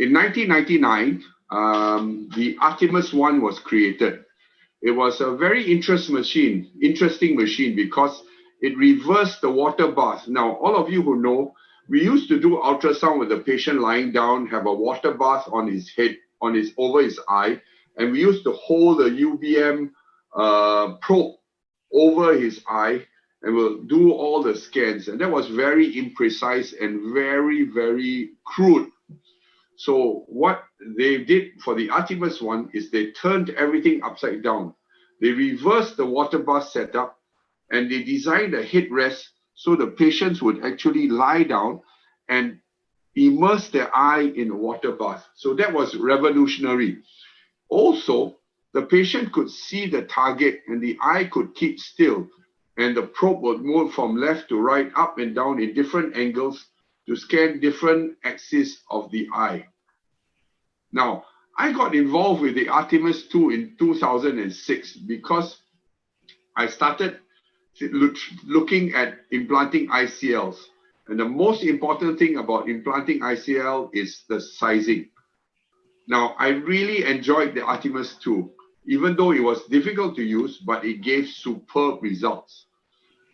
In 1999, the Artemis 1 was created. It was a very interesting machine because it reversed the water bath. Now, all of you who know, we used to do ultrasound with the patient lying down, have a water bath on his head, over his eye, and we used to hold a UBM probe over his eye, and we'll do all the scans. And that was very imprecise and very, very crude. So what they did for the Artemis 1 is they turned everything upside down. They reversed the water bath setup, and they designed a headrest so the patients would actually lie down and immerse their eye in a water bath. So that was revolutionary. Also, the patient could see the target and the eye could keep still, and the probe would move from left to right, up and down in different angles to scan different axes of the eye. Now, I got involved with the Artemis 2 in 2006 because I started looking at implanting ICLs. And the most important thing about implanting ICL is the sizing. Now, I really enjoyed the Artemis 2, even though it was difficult to use, but it gave superb results.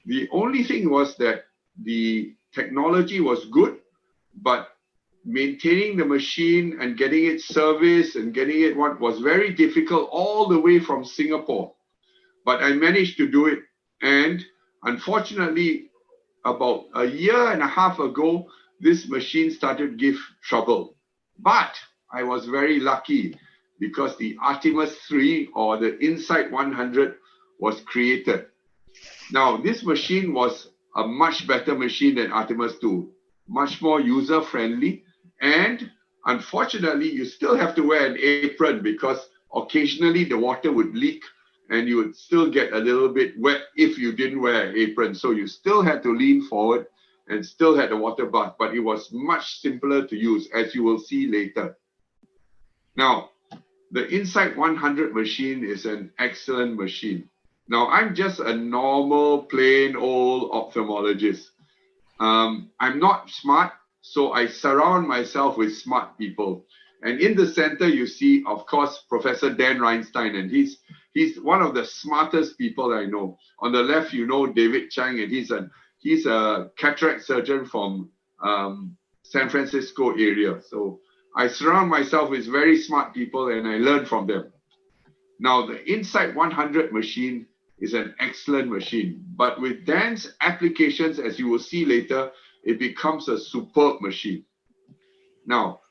The only thing was that the technology was good, but maintaining the machine and getting it serviced and getting it was very difficult all the way from Singapore. But I managed to do it. And unfortunately, about a year and a half ago, this machine started to give trouble. But I was very lucky because the Artemis 3 or the Insight 100 was created. Now, this machine was a much better machine than Artemis 2, much more user-friendly. And unfortunately, you still have to wear an apron because occasionally the water would leak and you would still get a little bit wet if you didn't wear an apron. So you still had to lean forward and still had a water bath, but it was much simpler to use, as you will see later. Now, the Insight 100 machine is an excellent machine. Now, I'm just a normal, plain old ophthalmologist. I'm not smart, so I surround myself with smart people. And in the center, you see, of course, Professor Dan Reinstein, and he's one of the smartest people I know. On the left, you know David Chang, and he's a cataract surgeon from San Francisco area. So I surround myself with very smart people, and I learn from them. Now, the Insight 100 machine is an excellent machine, but with Dan's applications, as you will see later, it becomes a superb machine. Now,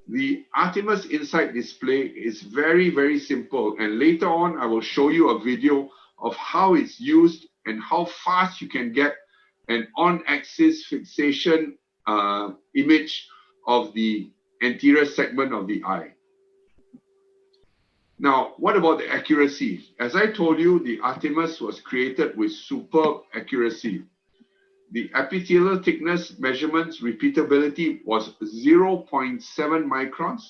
the Artemis Insight display is very, very simple, and later on I will show you a video of how it's used and how fast you can get an on-axis fixation image of the anterior segment of the eye. Now, what about the accuracy? As I told you, the Artemis was created with superb accuracy. The epithelial thickness measurements repeatability was 0.7 microns.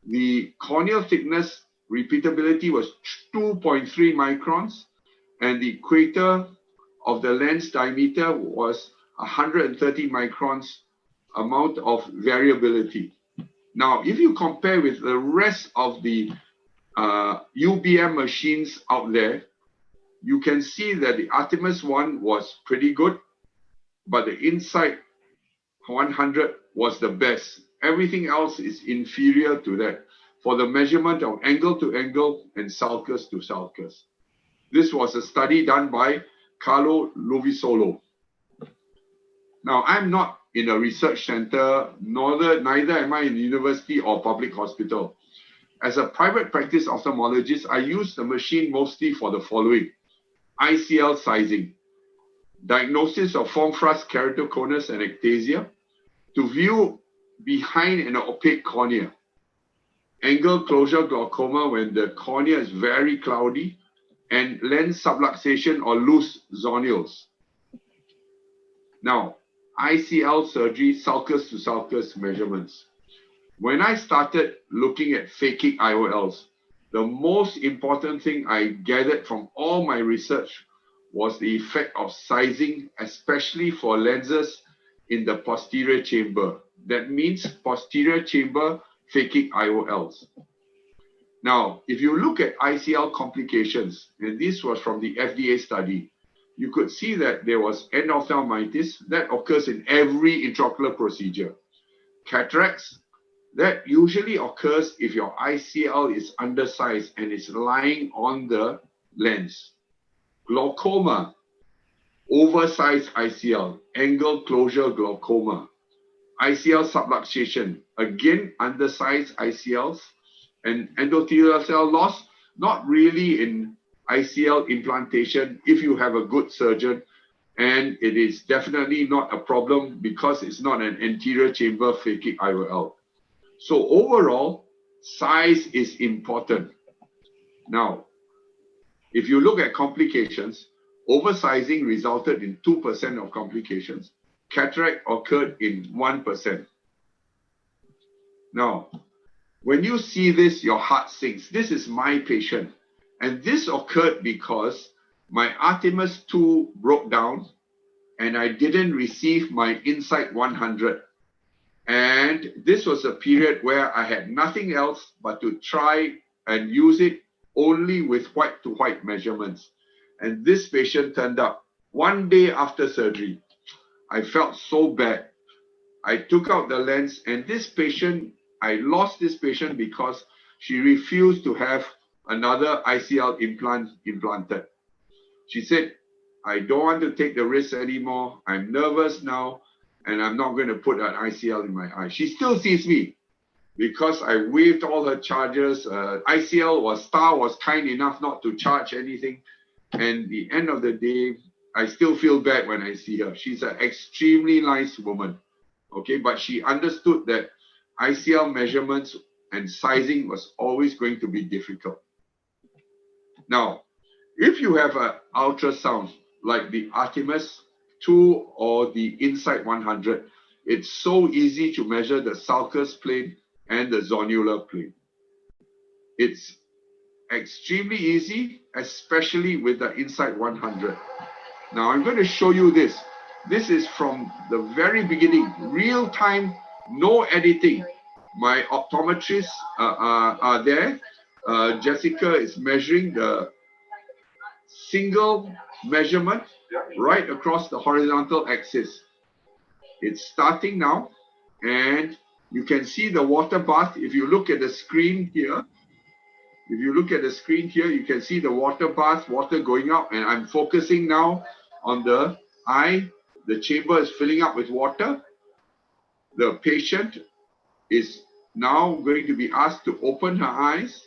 The corneal thickness repeatability was 2.3 microns. And the equator of the lens diameter was 130 microns amount of variability. Now, if you compare with the rest of the UBM machines out there, you can see that the Artemis 1 was pretty good, but the Insight 100 was the best. Everything else is inferior to that for the measurement of angle to angle and sulcus to sulcus. This was a study done by Carlo Lovisolo. Now, I'm not in a research center, neither am I in a university or public hospital. As a private practice ophthalmologist, I use the machine mostly for the following: ICL sizing, diagnosis of form frust, keratoconus, and ectasia, to view behind an opaque cornea, angle closure glaucoma when the cornea is very cloudy, and lens subluxation or loose zonules. Now, ICL surgery, sulcus to sulcus measurements. When I started looking at phakic IOLs, the most important thing I gathered from all my research was the effect of sizing, especially for lenses in the posterior chamber. That means posterior chamber phakic IOLs. Now, if you look at ICL complications, and this was from the FDA study, you could see that there was endophthalmitis that occurs in every intraocular procedure. Cataracts, that usually occurs if your ICL is undersized and is lying on the lens. Glaucoma, oversized ICL, angle closure glaucoma. ICL subluxation, again undersized ICLs, and endothelial cell loss, not really in ICL implantation if you have a good surgeon, and it is definitely not a problem because it's not an anterior chamber phakic IOL. So overall, size is important. Now, if you look at complications, oversizing resulted in 2% of complications. Cataract occurred in 1%. Now, when you see this, your heart sinks. This is my patient. And this occurred because my Artemis 2 broke down and I didn't receive my Insight 100. And this was a period where I had nothing else but to try and use it only with white-to-white measurements. And this patient turned up 1 day after surgery. I felt so bad. I took out the lens, and this patient, I lost this patient because she refused to have another ICL implanted. She said, I don't want to take the risk anymore. I'm nervous now, and I'm not going to put an ICL in my eye. She still sees me because I waived all her charges. Star was kind enough not to charge anything. And the end of the day, I still feel bad when I see her. She's an extremely nice woman, okay? But she understood that ICL measurements and sizing was always going to be difficult. Now, if you have an ultrasound like the Artemis 2 or the Insight 100, it's so easy to measure the sulcus plane and the zonular plane. It's extremely easy, especially with the Insight 100. Now I'm going to show you this. This is from the very beginning, real time, no editing. My optometrists are there. Jessica is measuring the single measurement right across the horizontal axis. It's starting now, and you can see the water bath. If you look at the screen here, you can see the water bath, water going up, and I'm focusing now on the eye. The chamber is filling up with water. The patient is now going to be asked to open her eyes.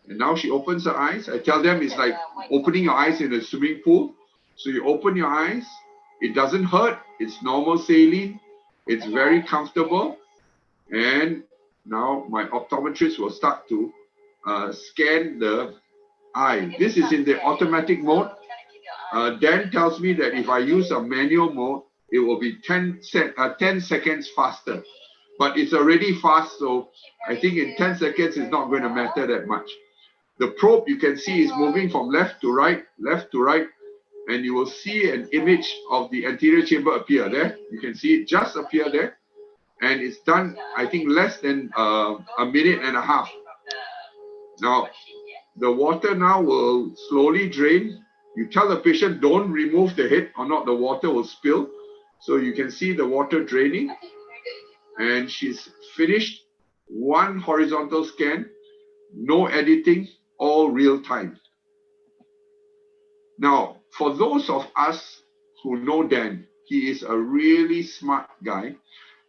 And now she opens her eyes. I tell them it's like opening your eyes in a swimming pool. So you open your eyes. It doesn't hurt. It's normal saline. It's very comfortable. And now my optometrist will start to scan the eye. This is in the automatic mode. Dan tells me that if I use a manual mode, it will be 10 seconds faster. But it's already fast, so I think in 10 seconds it's not going to matter that much. The probe, you can see, is moving from left to right, and you will see an image of the anterior chamber appear there. You can see it just appear there, and it's done, I think, less than a minute and a half. Now, the water now will slowly drain. You tell the patient, don't remove the head or not, the water will spill. So you can see the water draining. And she's finished one horizontal scan, no editing, all real time. Now, for those of us who know Dan, he is a really smart guy,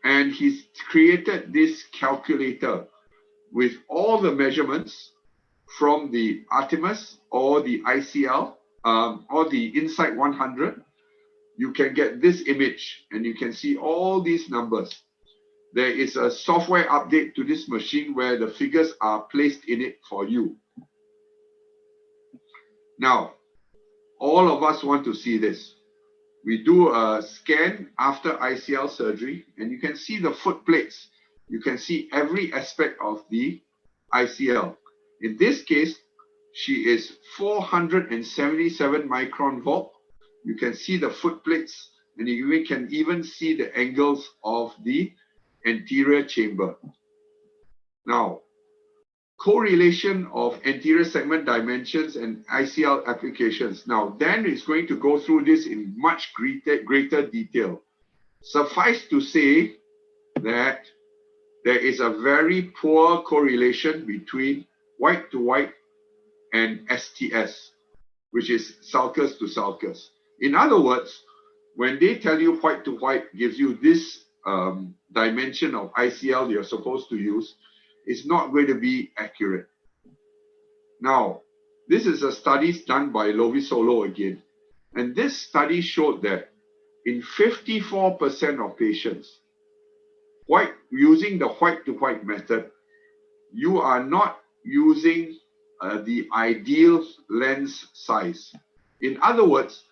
and he's created this calculator with all the measurements from the Artemis or the ICL or the Insight 100. You can get this image and you can see all these numbers. There is a software update to this machine where the figures are placed in it for you. Now, all of us want to see this. We do a scan after ICL surgery, and you can see the foot plates. You can see every aspect of the ICL. In this case, she is 477 micron vault. You can see the foot plates, and you can even see the angles of the anterior chamber. Now, correlation of anterior segment dimensions and ICL applications. Now, Dan is going to go through this in much greater detail. Suffice to say that there is a very poor correlation between white to white and STS, which is sulcus to sulcus. In other words, when they tell you white to white gives you this dimension of ICL you're supposed to use, it's not going to be accurate. Now, this is a study done by Lovisolo again, and this study showed that in 54% of patients, using the white to white method, you are not using the ideal lens size. In other words,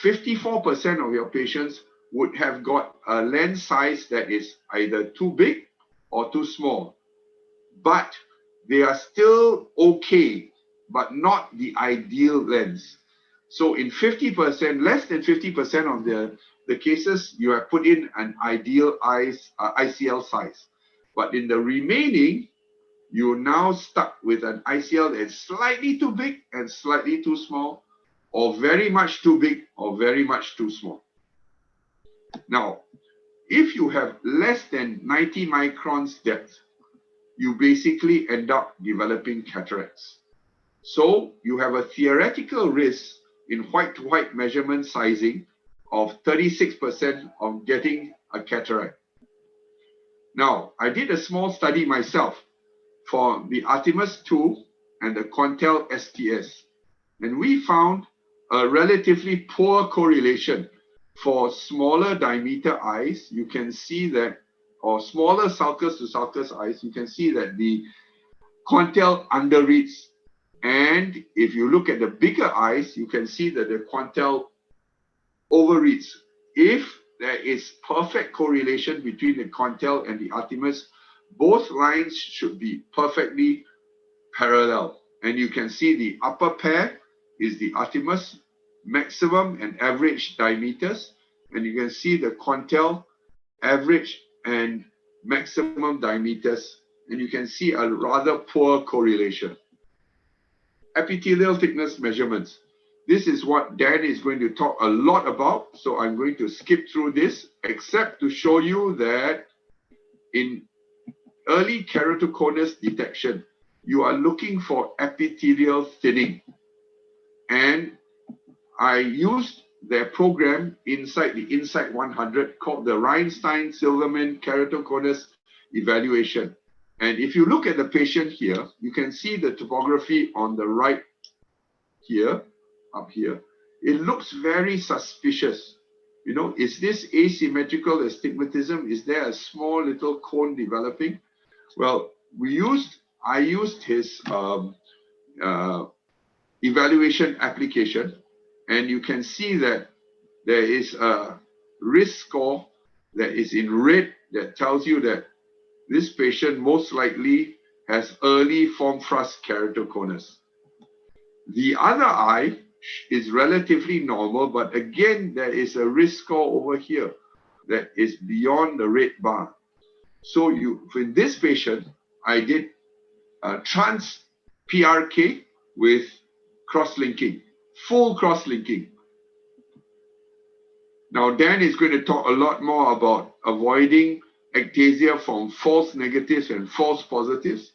54% of your patients would have got a lens size that is either too big or too small, but they are still okay, but not the ideal lens. So in 50%, less than 50% of the cases, you have put in an ideal ICL size. But in the remaining, you're now stuck with an ICL that's slightly too big and slightly too small, or very much too big or very much too small. Now, if you have less than 90 microns depth, you basically end up developing cataracts. So you have a theoretical risk in white-to-white measurement sizing of 36% of getting a cataract. Now, I did a small study myself for the Artemis 2 and the Quantel STS, and we found a relatively poor correlation for smaller diameter eyes. You can see that, or smaller sulcus to sulcus eyes, you can see that the Quantel underreads. And if you look at the bigger eyes, you can see that the Quantel overreads. If there is perfect correlation between the Quantel and the Artemis, both lines should be perfectly parallel. And you can see the upper pair is the Artemis, maximum and average diameters. And you can see the Quantel, average and maximum diameters. And you can see a rather poor correlation. Epithelial thickness measurements. This is what Dan is going to talk a lot about, so I'm going to skip through this, except to show you that in early keratoconus detection, you are looking for epithelial thinning. And I used their program inside the Insight 100 called the Reinstein Silverman Keratoconus Evaluation. And if you look at the patient here, you can see the topography on the right here, up here. It looks very suspicious. You know, is this asymmetrical astigmatism? Is there a small little cone developing? Well, I used his evaluation application, and you can see that there is a risk score that is in red that tells you that this patient most likely has early form thrust keratoconus. The other eye is relatively normal, but again, there is a risk score over here that is beyond the red bar. So in this patient, I did trans PRK with cross-linking, full cross-linking. Now, Dan is going to talk a lot more about avoiding ectasia from false negatives and false positives.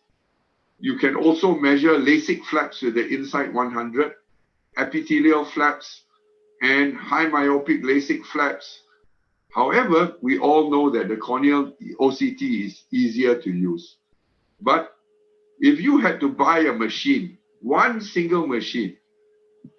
You can also measure LASIK flaps with the Insight 100, epithelial flaps, and high myopic LASIK flaps. However, we all know that the corneal OCT is easier to use. But if you had to buy a machine, one single machine,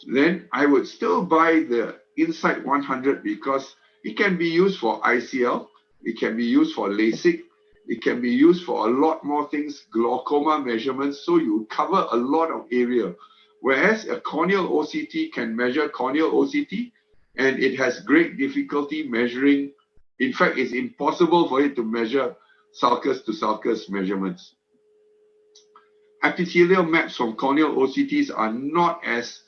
then I would still buy the Insight 100 because it can be used for ICL, it can be used for LASIK, it can be used for a lot more things, glaucoma measurements, so you cover a lot of area. Whereas a corneal OCT can measure corneal OCT, and it has great difficulty measuring. In fact, it's impossible for it to measure sulcus to sulcus measurements. Epithelial maps from corneal OCTs are not as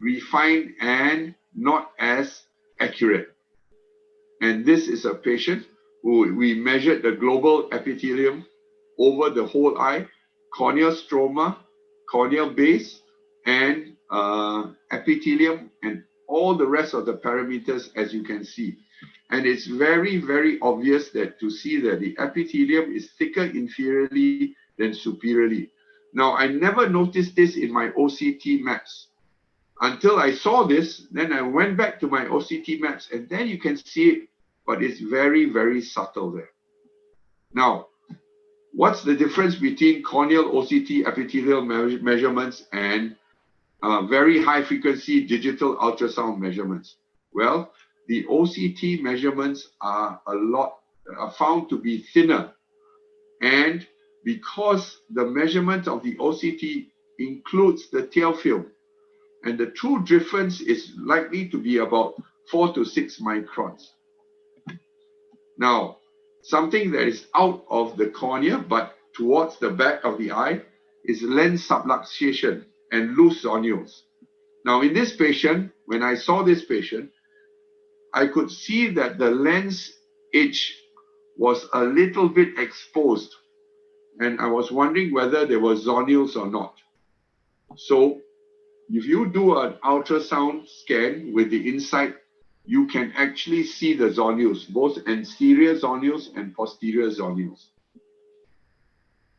refined and not as accurate. And this is a patient who we measured the global epithelium over the whole eye, corneal stroma, corneal base, and epithelium, and all the rest of the parameters, as you can see. And it's very, very obvious that to see that the epithelium is thicker inferiorly than superiorly. Now, I never noticed this in my OCT maps. Until I saw this, then I went back to my OCT maps, and then you can see it, but it's very, very subtle there. Now, what's the difference between corneal OCT epithelial measurements and very high frequency digital ultrasound measurements? Well, the OCT measurements are found to be thinner, and because the measurement of the OCT includes the tail film, and the true difference is likely to be about 4 to 6 microns. Now, something that is out of the cornea but towards the back of the eye is lens subluxation and loose zonules. Now, in this patient, when I saw this patient, I could see that the lens edge was a little bit exposed, and I was wondering whether there were zonules or not. So, if you do an ultrasound scan with the inside, you can actually see the zonules, both anterior zonules and posterior zonules.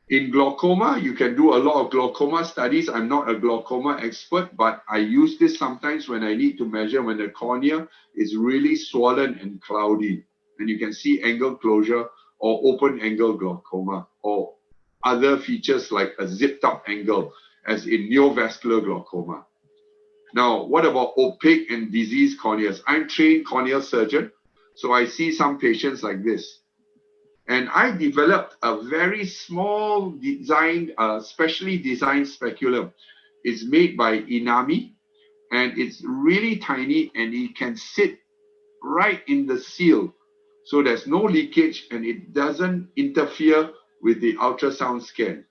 In glaucoma, you can do a lot of glaucoma studies. I'm not a glaucoma expert, but I use this sometimes when I need to measure when the cornea is really swollen and cloudy. And you can see angle closure or open angle glaucoma or other features like a zipped up angle, as in neovascular glaucoma. Now, what about opaque and diseased corneas? I'm a trained corneal surgeon, so I see some patients like this. And I developed a very small designed, specially designed speculum. It's made by Inami, and it's really tiny, and it can sit right in the seal. So there's no leakage, and it doesn't interfere with the ultrasound scan.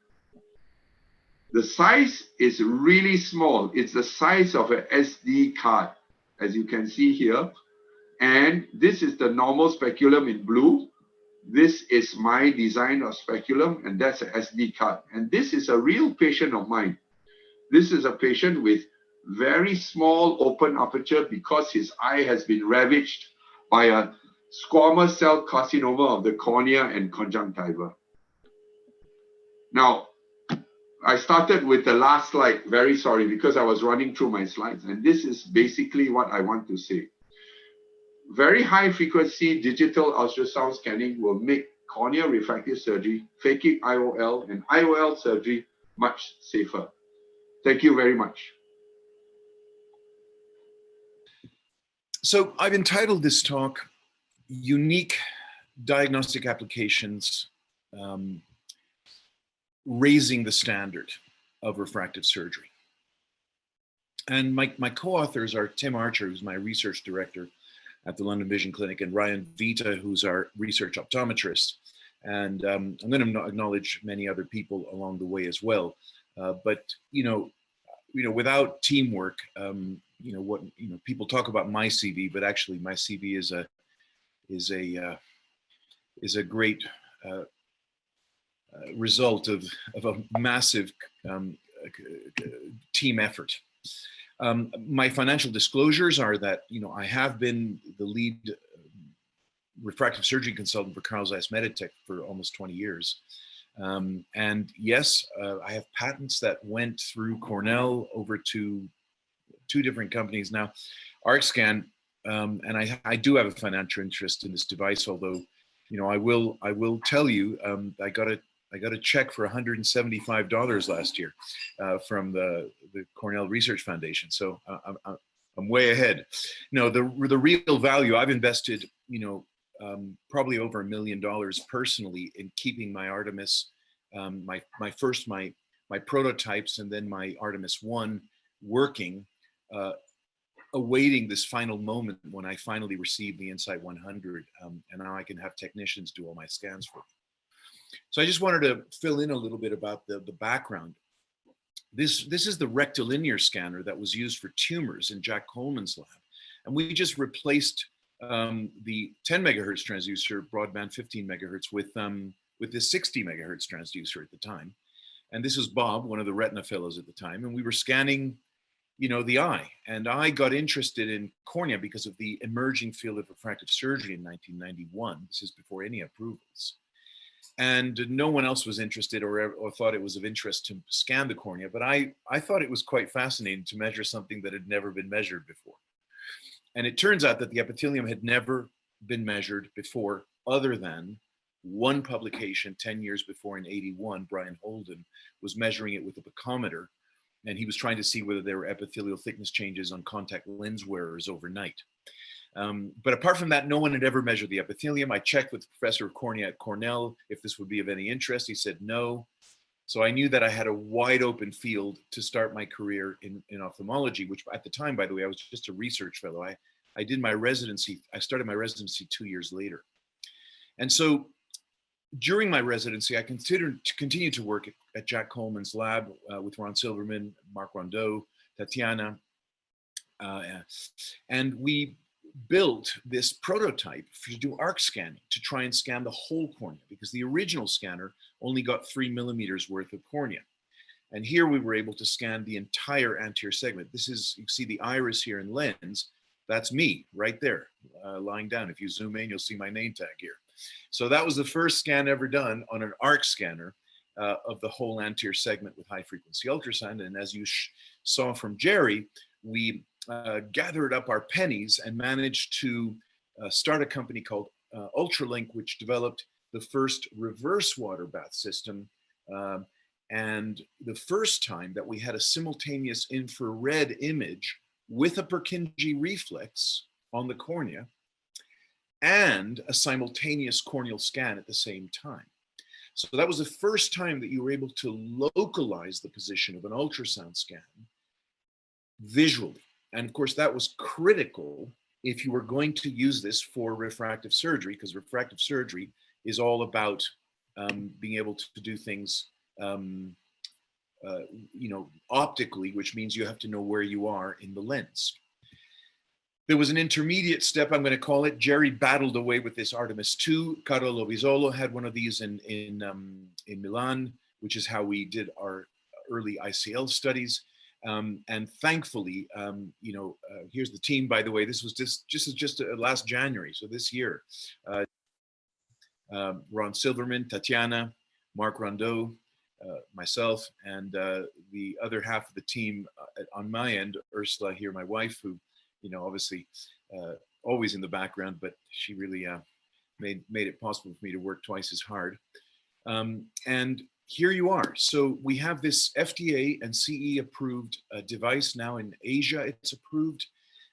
The size is really small. It's the size of an SD card, as you can see here. And this is the normal speculum in blue. This is my design of speculum, and that's an SD card. And this is a real patient of mine. This is a patient with very small open aperture because his eye has been ravaged by a squamous cell carcinoma of the cornea and conjunctiva. Now, I started with the last slide, very sorry, because I was running through my slides, and this is basically what I want to say. Very high frequency digital ultrasound scanning will make corneal refractive surgery, phakic IOL, and IOL surgery much safer. Thank you very much. So I've entitled this talk, Unique Diagnostic Applications, Raising the Standard of Refractive Surgery. And my co-authors are Tim Archer, who's my research director at the London Vision Clinic, and Ryan Vita, who's our research optometrist. And I'm going to acknowledge many other people along the way as well. But without teamwork, people talk about my CV, but actually my CV is a great result of a massive team effort. My financial disclosures are that, I have been the lead refractive surgery consultant for Carl Zeiss Meditech for almost 20 years. And yes, I have patents that went through Cornell over to 2 different companies now, ArcScan, and I do have a financial interest in this device, although, I will tell you, I got a check for $175 last year from the Cornell Research Foundation. So I'm way ahead. The real value, I've invested, probably over $1 million personally in keeping my Artemis, my prototypes, and then my Artemis 1 working, awaiting this final moment when I finally receive the Insight 100, and now I can have technicians do all my scans for me. So I just wanted to fill in a little bit about the background. This is the rectilinear scanner that was used for tumors in Jack Coleman's lab. And we just replaced the 10 megahertz transducer, broadband 15 megahertz, with with this 60 megahertz transducer at the time. And this was Bob, one of the retina fellows at the time. And we were scanning, the eye. And I got interested in cornea because of the emerging field of refractive surgery in 1991. This is before any approvals. And no one else was interested or thought it was of interest to scan the cornea. But I thought it was quite fascinating to measure something that had never been measured before. And it turns out that the epithelium had never been measured before, other than one publication 10 years before in 81. Brian Holden was measuring it with a picometer, and he was trying to see whether there were epithelial thickness changes on contact lens wearers overnight. But apart from that, no one had ever measured the epithelium. I checked with the professor of cornea at Cornell if this would be of any interest. He said no. So I knew that I had a wide open field to start my career in ophthalmology, which at the time, by the way, I was just a research fellow. I did my residency. I started my residency 2 years later. And so during my residency, I considered to continue to work at Jack Coleman's lab with Ron Silverman, Marc Rondeau, Tatiana. And we built this prototype to do ArcScan to try and scan the whole cornea, because the original scanner only got 3 millimeters worth of cornea. And here we were able to scan the entire anterior segment. This is, you see the iris here in lens. That's me right there, lying down. If you zoom in, you'll see my name tag here. So that was the first scan ever done on an ARC scanner of the whole anterior segment with high frequency ultrasound. And as you saw from Jerry, we gathered up our pennies and managed to start a company called Ultralink, which developed the first reverse water bath system. And the first time that we had a simultaneous infrared image with a Purkinje reflex on the cornea and a simultaneous corneal scan at the same time. So that was the first time that you were able to localize the position of an ultrasound scan visually. And of course, that was critical if you were going to use this for refractive surgery, because refractive surgery is all about being able to do things optically, which means you have to know where you are in the lens. There was an intermediate step, I'm going to call it. Jerry battled away with this Artemis II. Carlo Visolo had one of these in Milan, which is how we did our early ICL studies. And thankfully, here's the team, by the way. This was just last January, so this year. Ron Silverman, Tatiana, Marc Rondeau, myself, and the other half of the team on my end, Ursula here, my wife, who, obviously always in the background, but she really made it possible for me to work twice as hard. And here you are. So we have this FDA and CE approved device now in Asia. It's approved,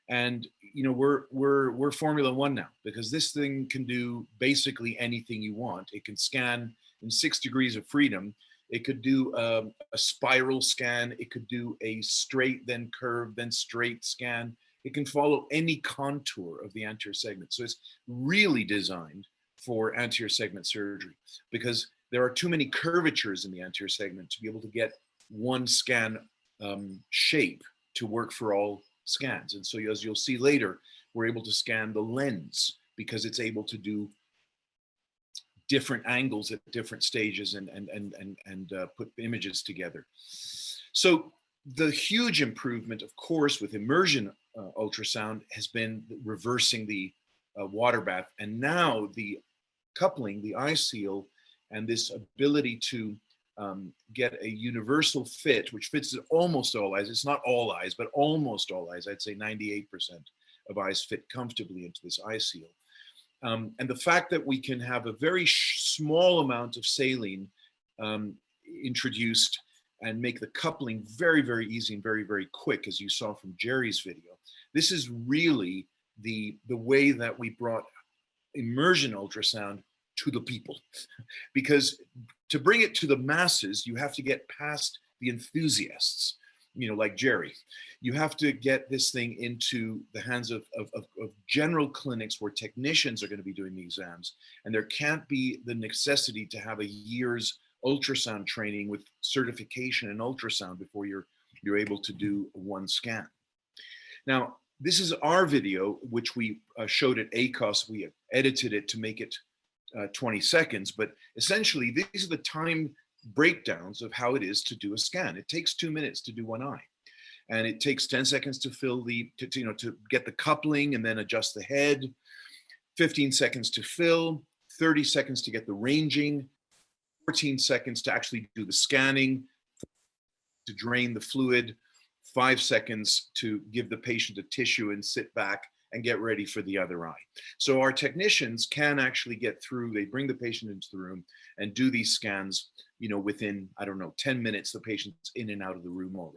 and we're Formula One now, because this thing can do basically anything you want. It can scan in 6 degrees of freedom. It could do a spiral scan. It could do a straight, then curved, then straight scan. It can follow any contour of the anterior segment. So it's really designed for anterior segment surgery, because there are too many curvatures in the anterior segment to be able to get one scan shape to work for all scans. And so as you'll see later, we're able to scan the lens because it's able to do different angles at different stages and put images together. So the huge improvement, of course, with immersion ultrasound has been reversing the water bath. And now the coupling, the eye seal, and this ability to get a universal fit, which fits almost all eyes. It's not all eyes, but almost all eyes. I'd say 98% of eyes fit comfortably into this eye seal. And the fact that we can have a very small amount of saline introduced and make the coupling very, very easy and very, very quick, as you saw from Jerry's video. This is really the way that we brought immersion ultrasound to the people. Because to bring it to the masses, you have to get past the enthusiasts, like Jerry. You have to get this thing into the hands of general clinics where technicians are going to be doing the exams. And there can't be the necessity to have a year's ultrasound training with certification in ultrasound before you're able to do one scan. Now, this is our video, which we showed at ACOS. We edited it to make it 20 seconds, but essentially these are the time breakdowns of how it is to do a scan. It takes 2 minutes to do one eye, and it takes 10 seconds to fill to get the coupling and then adjust the head, 15 seconds to fill, 30 seconds to get the ranging, 14 seconds to actually do the scanning, to drain the fluid, 5 seconds to give the patient a tissue and sit back and get ready for the other eye. So our technicians can actually get through, they bring the patient into the room and do these scans, within, I don't know, 10 minutes, the patient's in and out of the room already.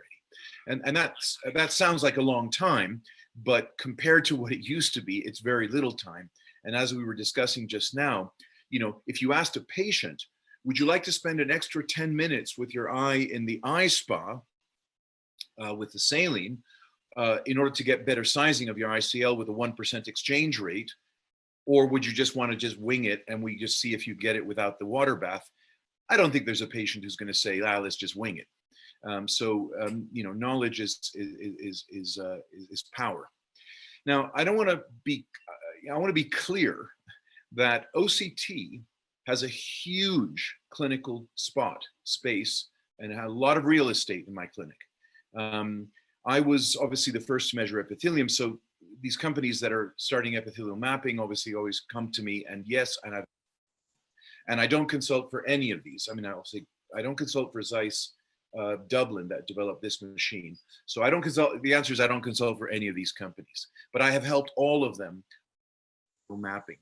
And that sounds like a long time, but compared to what it used to be, it's very little time. And as we were discussing just now, if you asked a patient, would you like to spend an extra 10 minutes with your eye in the eye spa with the saline in order to get better sizing of your ICL with a 1% exchange rate? Or would you just want to just wing it and we just see if you get it without the water bath? I don't think there's a patient who's going to say, let's just wing it. Knowledge is power. Now, I want to be clear that OCT has a huge clinical space and a lot of real estate in my clinic. I was obviously the first to measure epithelium, so these companies that are starting epithelial mapping obviously always come to me, and yes, and I don't consult for any of these. I mean, I'll say I don't consult for Zeiss Dublin that developed this machine. So I don't consult, the answer is I don't consult for any of these companies, but I have helped all of them for mapping.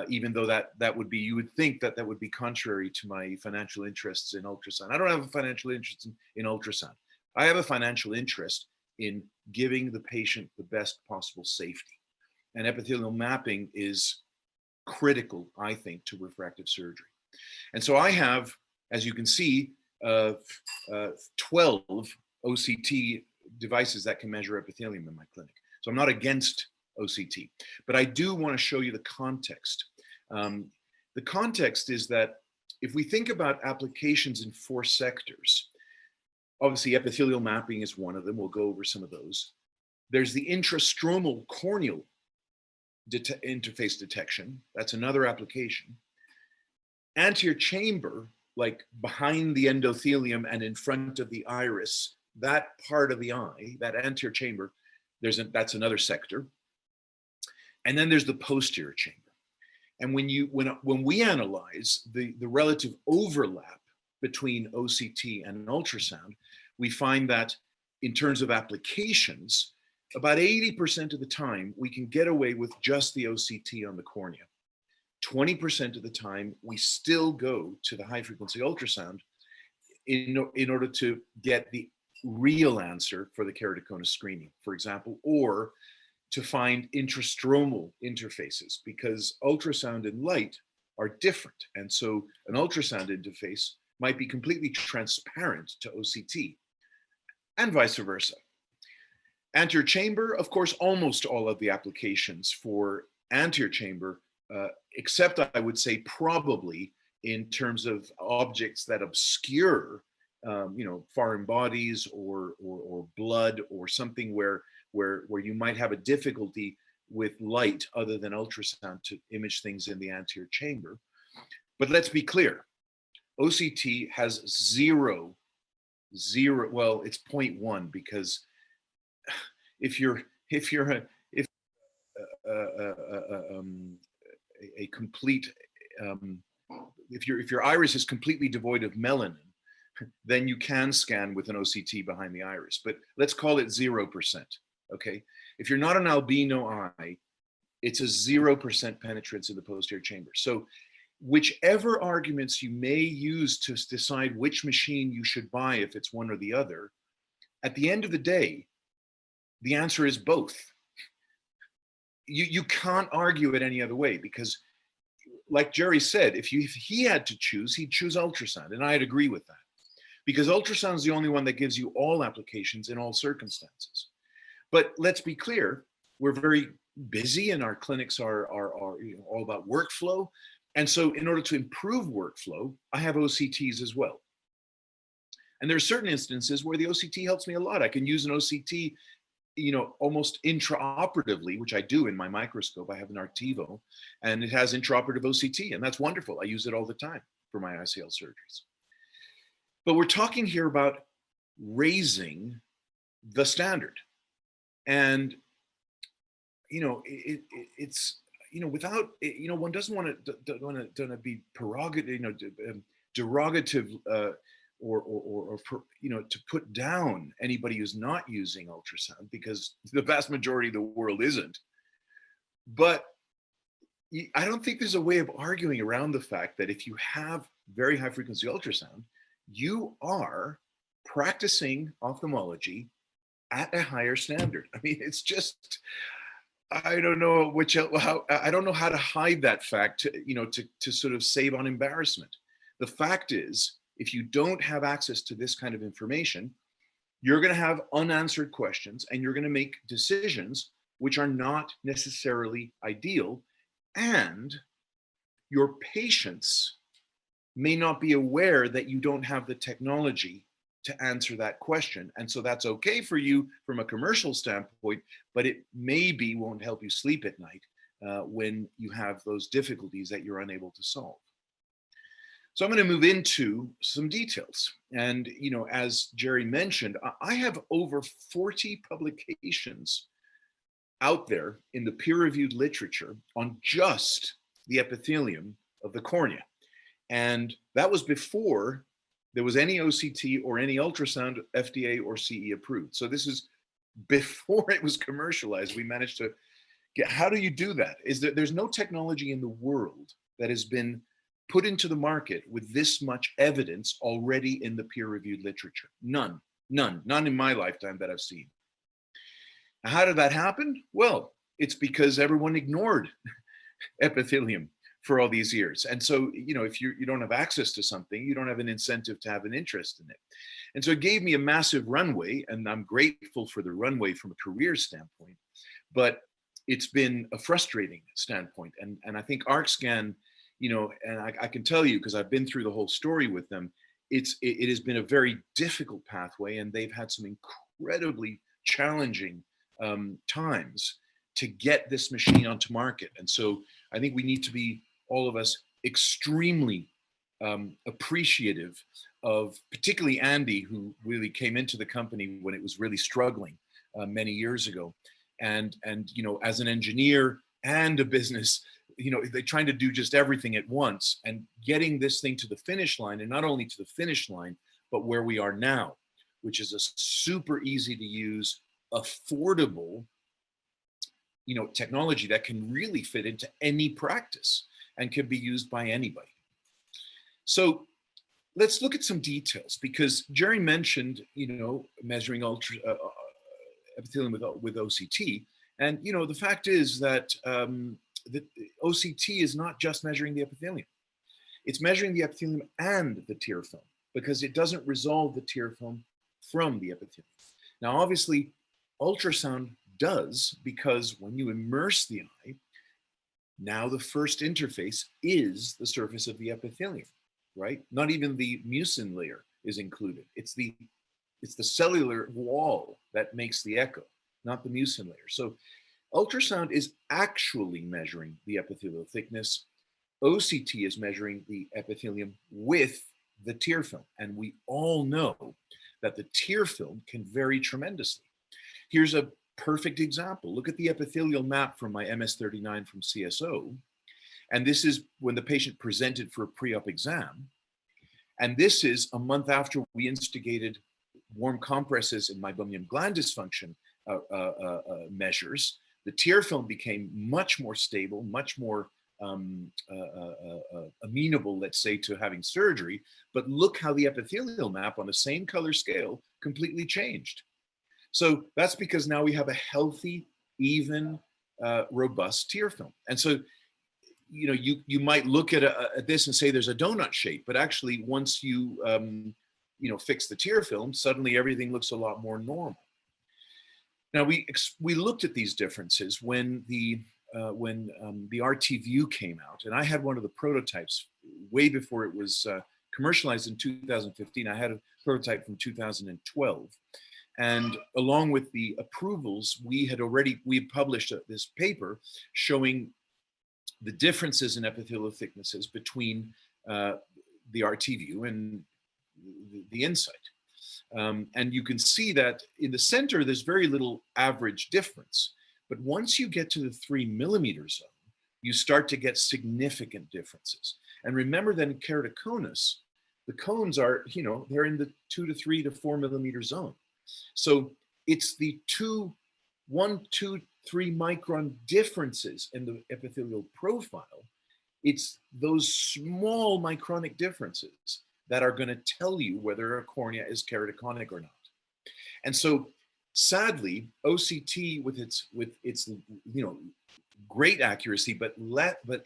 Even though that would be, you would think that would be contrary to my financial interests in ultrasound. I don't have a financial interest in ultrasound. I have a financial interest in giving the patient the best possible safety. And epithelial mapping is critical, I think, to refractive surgery. And so I have, as you can see, 12 OCT devices that can measure epithelium in my clinic. So I'm not against OCT, but I do want to show you the context. The context is that if we think about applications in 4 sectors, obviously epithelial mapping is one of them. We'll go over some of those. There's the intrastromal corneal interface detection. That's another application. Anterior chamber, like behind the endothelium and in front of the iris, that part of the eye, that anterior chamber, that's another sector. And then there's the posterior chamber. And when we analyze the relative overlap between OCT and ultrasound, we find that in terms of applications, about 80% of the time, we can get away with just the OCT on the cornea. 20% of the time, we still go to the high frequency ultrasound in order to get the real answer for the keratoconus screening, for example, or to find intrastromal interfaces, because ultrasound and light are different. And so an ultrasound interface might be completely transparent to OCT and vice versa. Anterior chamber, of course, almost all of the applications for anterior chamber, except I would say probably in terms of objects that obscure, foreign bodies or blood or something where you might have a difficulty with light other than ultrasound to image things in the anterior chamber. But let's be clear, OCT has zero, well, it's 0.1, because if your iris is completely devoid of melanin, then you can scan with an OCT behind the iris, but let's call it 0%. Okay, if you're not an albino eye, it's a 0% penetrance in the posterior chamber. So whichever arguments you may use to decide which machine you should buy, if it's one or the other, at the end of the day, the answer is both. You can't argue it any other way, because like Jerry said, if he had to choose, he'd choose ultrasound, and I'd agree with that, because ultrasound is the only one that gives you all applications in all circumstances. But let's be clear, we're very busy and our clinics are all about workflow. And so in order to improve workflow, I have OCTs as well. And there are certain instances where the OCT helps me a lot. I can use an OCT almost intraoperatively, which I do in my microscope. I have an Artivo, and it has intraoperative OCT, and that's wonderful. I use it all the time for my ICL surgeries. But we're talking here about raising the standard, and it's without one doesn't want to be prerogative, derogative, or to put down anybody who's not using ultrasound, because the vast majority of the world isn't. But I don't think there's a way of arguing around the fact that if you have very high frequency ultrasound, you are practicing ophthalmology at a higher standard. I mean, it's just, I don't know I don't know how to hide that fact to sort of save on embarrassment. The fact is, if you don't have access to this kind of information, you're going to have unanswered questions, and you're going to make decisions which are not necessarily ideal, and your patients may not be aware that you don't have the technology to answer that question. And so that's okay for you from a commercial standpoint, but it maybe won't help you sleep at night when you have those difficulties that you're unable to solve. So I'm going to move into some details. And, as Jerry mentioned, I have over 40 publications out there in the peer-reviewed literature on just the epithelium of the cornea. And that was before there was any OCT or any ultrasound FDA or CE approved. So this is before it was commercialized. We managed to get, how do you do that? There's no technology in the world that has been put into the market with this much evidence already in the peer-reviewed literature. None in my lifetime that I've seen. Now, how did that happen? Well, it's because everyone ignored epithelium for all these years. And so, if you don't have access to something, you don't have an incentive to have an interest in it. And so it gave me a massive runway, and I'm grateful for the runway from a career standpoint, but it's been a frustrating standpoint. And I think ArcScan, and I can tell you, because I've been through the whole story with them, it has been a very difficult pathway, and they've had some incredibly challenging times to get this machine onto market. And so I think we need to be, all of us, extremely appreciative of particularly Andy, who really came into the company when it was really struggling many years ago. And as an engineer and a business, they're trying to do just everything at once, and getting this thing to the finish line, and not only to the finish line, but where we are now, which is a super easy to use, affordable, technology that can really fit into any practice and can be used by anybody. So let's look at some details, because Jerry mentioned, measuring epithelium with OCT. And, the fact is that the OCT is not just measuring the epithelium. It's measuring the epithelium and the tear film, because it doesn't resolve the tear film from the epithelium. Now, obviously, ultrasound does, because when you immerse the eye, now the first interface is the surface of the epithelium, right? Not even the mucin layer is included. It's the cellular wall that makes the echo, not the mucin layer. So ultrasound is actually measuring the epithelial thickness. OCT is measuring the epithelium with the tear film. And we all know that the tear film can vary tremendously. Here's a perfect example. Look at the epithelial map from my MS-39 from CSO. And this is when the patient presented for a pre-op exam. And this is a month after we instigated warm compresses in meibomian gland dysfunction measures. The tear film became much more stable, much more amenable, let's say, to having surgery. But look how the epithelial map on the same color scale completely changed. So that's because now we have a healthy, even, robust tear film. And so, you might look at this and say there's a donut shape, but actually once you, fix the tear film, suddenly everything looks a lot more normal. Now we looked at these differences when the RT View came out, and I had one of the prototypes way before it was commercialized in 2015. I had a prototype from 2012. And along with the approvals, we published this paper showing the differences in epithelial thicknesses between the RT view and the InSight. And you can see that in the center, there's very little average difference. But once you get to the 3 millimeter zone, you start to get significant differences. And remember that in keratoconus, the cones are, they're in the 2 to 3 to 4 millimeter zone. So it's the 1, 2, 3 micron differences in the epithelial profile. It's those small micronic differences that are going to tell you whether a cornea is keratoconic or not. And so sadly, OCT with its great accuracy, but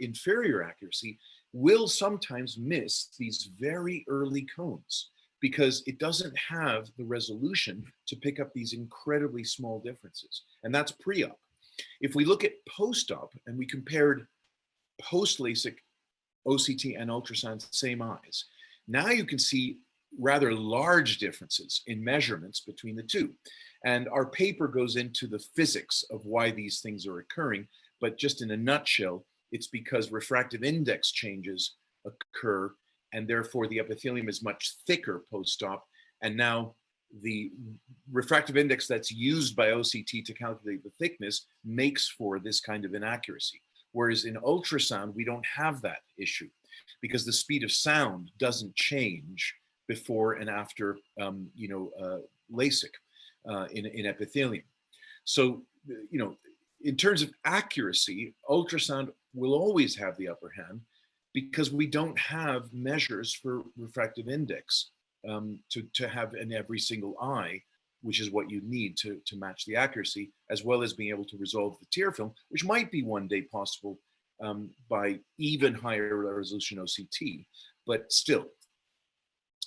inferior accuracy, will sometimes miss these very early cones because it doesn't have the resolution to pick up these incredibly small differences. And that's pre-op. If we look at post-op and we compared post-LASIK OCT and ultrasound, same eyes, now you can see rather large differences in measurements between the two. And our paper goes into the physics of why these things are occurring, but just in a nutshell, it's because refractive index changes occur, and therefore the epithelium is much thicker post-op. And now the refractive index that's used by OCT to calculate the thickness makes for this kind of inaccuracy. Whereas in ultrasound, we don't have that issue because the speed of sound doesn't change before and after LASIK in epithelium. So, in terms of accuracy, ultrasound will always have the upper hand because we don't have measures for refractive index to have in every single eye, which is what you need to match the accuracy, as well as being able to resolve the tear film, which might be one day possible by even higher resolution OCT, but still.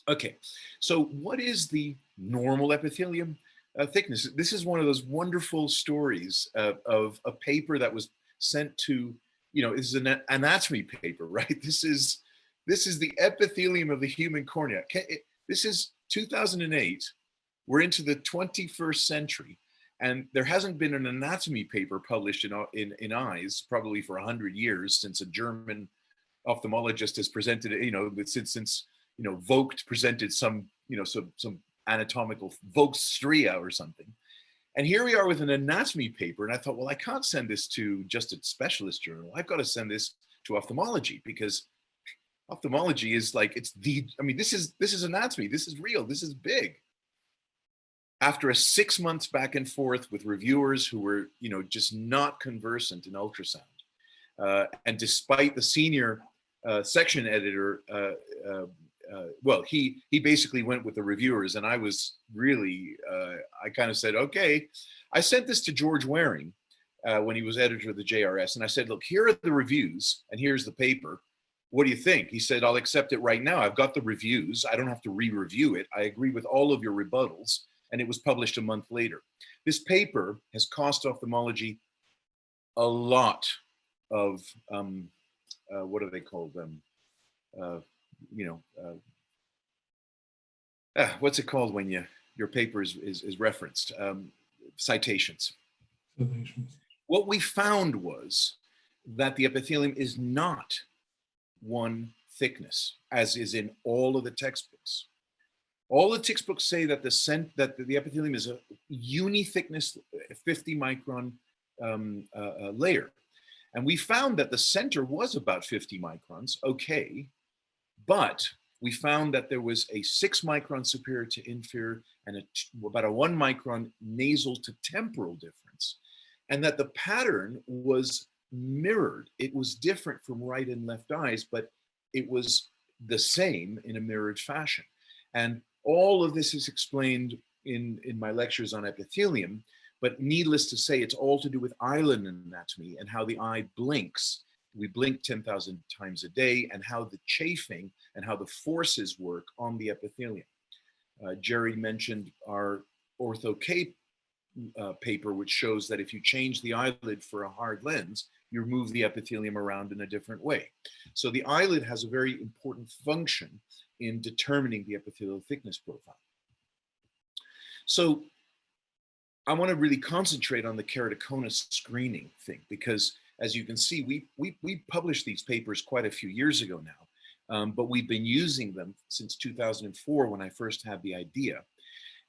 Okay, so what is the normal epithelium thickness? This is one of those wonderful stories of a paper that was sent to, this is an anatomy paper, right? This is the epithelium of the human cornea. This is 2008. We're into the 21st century, and there hasn't been an anatomy paper published in eyes probably for 100 years since a German ophthalmologist has presented it, since Vogt presented some anatomical Vogtstria or something. And here we are with an anatomy paper, and I thought, well, I can't send this to just a specialist journal. I've got to send this to ophthalmology, because ophthalmology is like, this is anatomy. This is real. This is big. After a 6 months back and forth with reviewers who were, just not conversant in ultrasound, and despite the senior section editor, he basically went with the reviewers, and I was really, I kind of said, okay. I sent this to George Waring when he was editor of the JRS, and I said, look, here are the reviews, and here's the paper. What do you think? He said, I'll accept it right now. I've got the reviews. I don't have to re-review it. I agree with all of your rebuttals. And it was published a month later. This paper has cost ophthalmology a lot of, what are they called? What's it called when your paper is referenced? Citations. What we found was that the epithelium is not one thickness, as is in all of the textbooks. All the textbooks say that the epithelium is a uni-thickness 50 micron layer. And we found that the center was about 50 microns, okay, but we found that there was a 6 micron superior to inferior and about a 1 micron nasal to temporal difference, and that the pattern was mirrored. It was different from right and left eyes, but it was the same in a mirrored fashion. And all of this is explained in my lectures on epithelium, but needless to say, it's all to do with eyelid anatomy and how the eye blinks. We blink 10,000 times a day, and how the chafing and how the forces work on the epithelium. Jerry mentioned our Ortho-K paper, which shows that if you change the eyelid for a hard lens, you move the epithelium around in a different way. So the eyelid has a very important function in determining the epithelial thickness profile. So I want to really concentrate on the keratoconus screening thing, because as you can see, we published these papers quite a few years ago now, but we've been using them since 2004 when I first had the idea.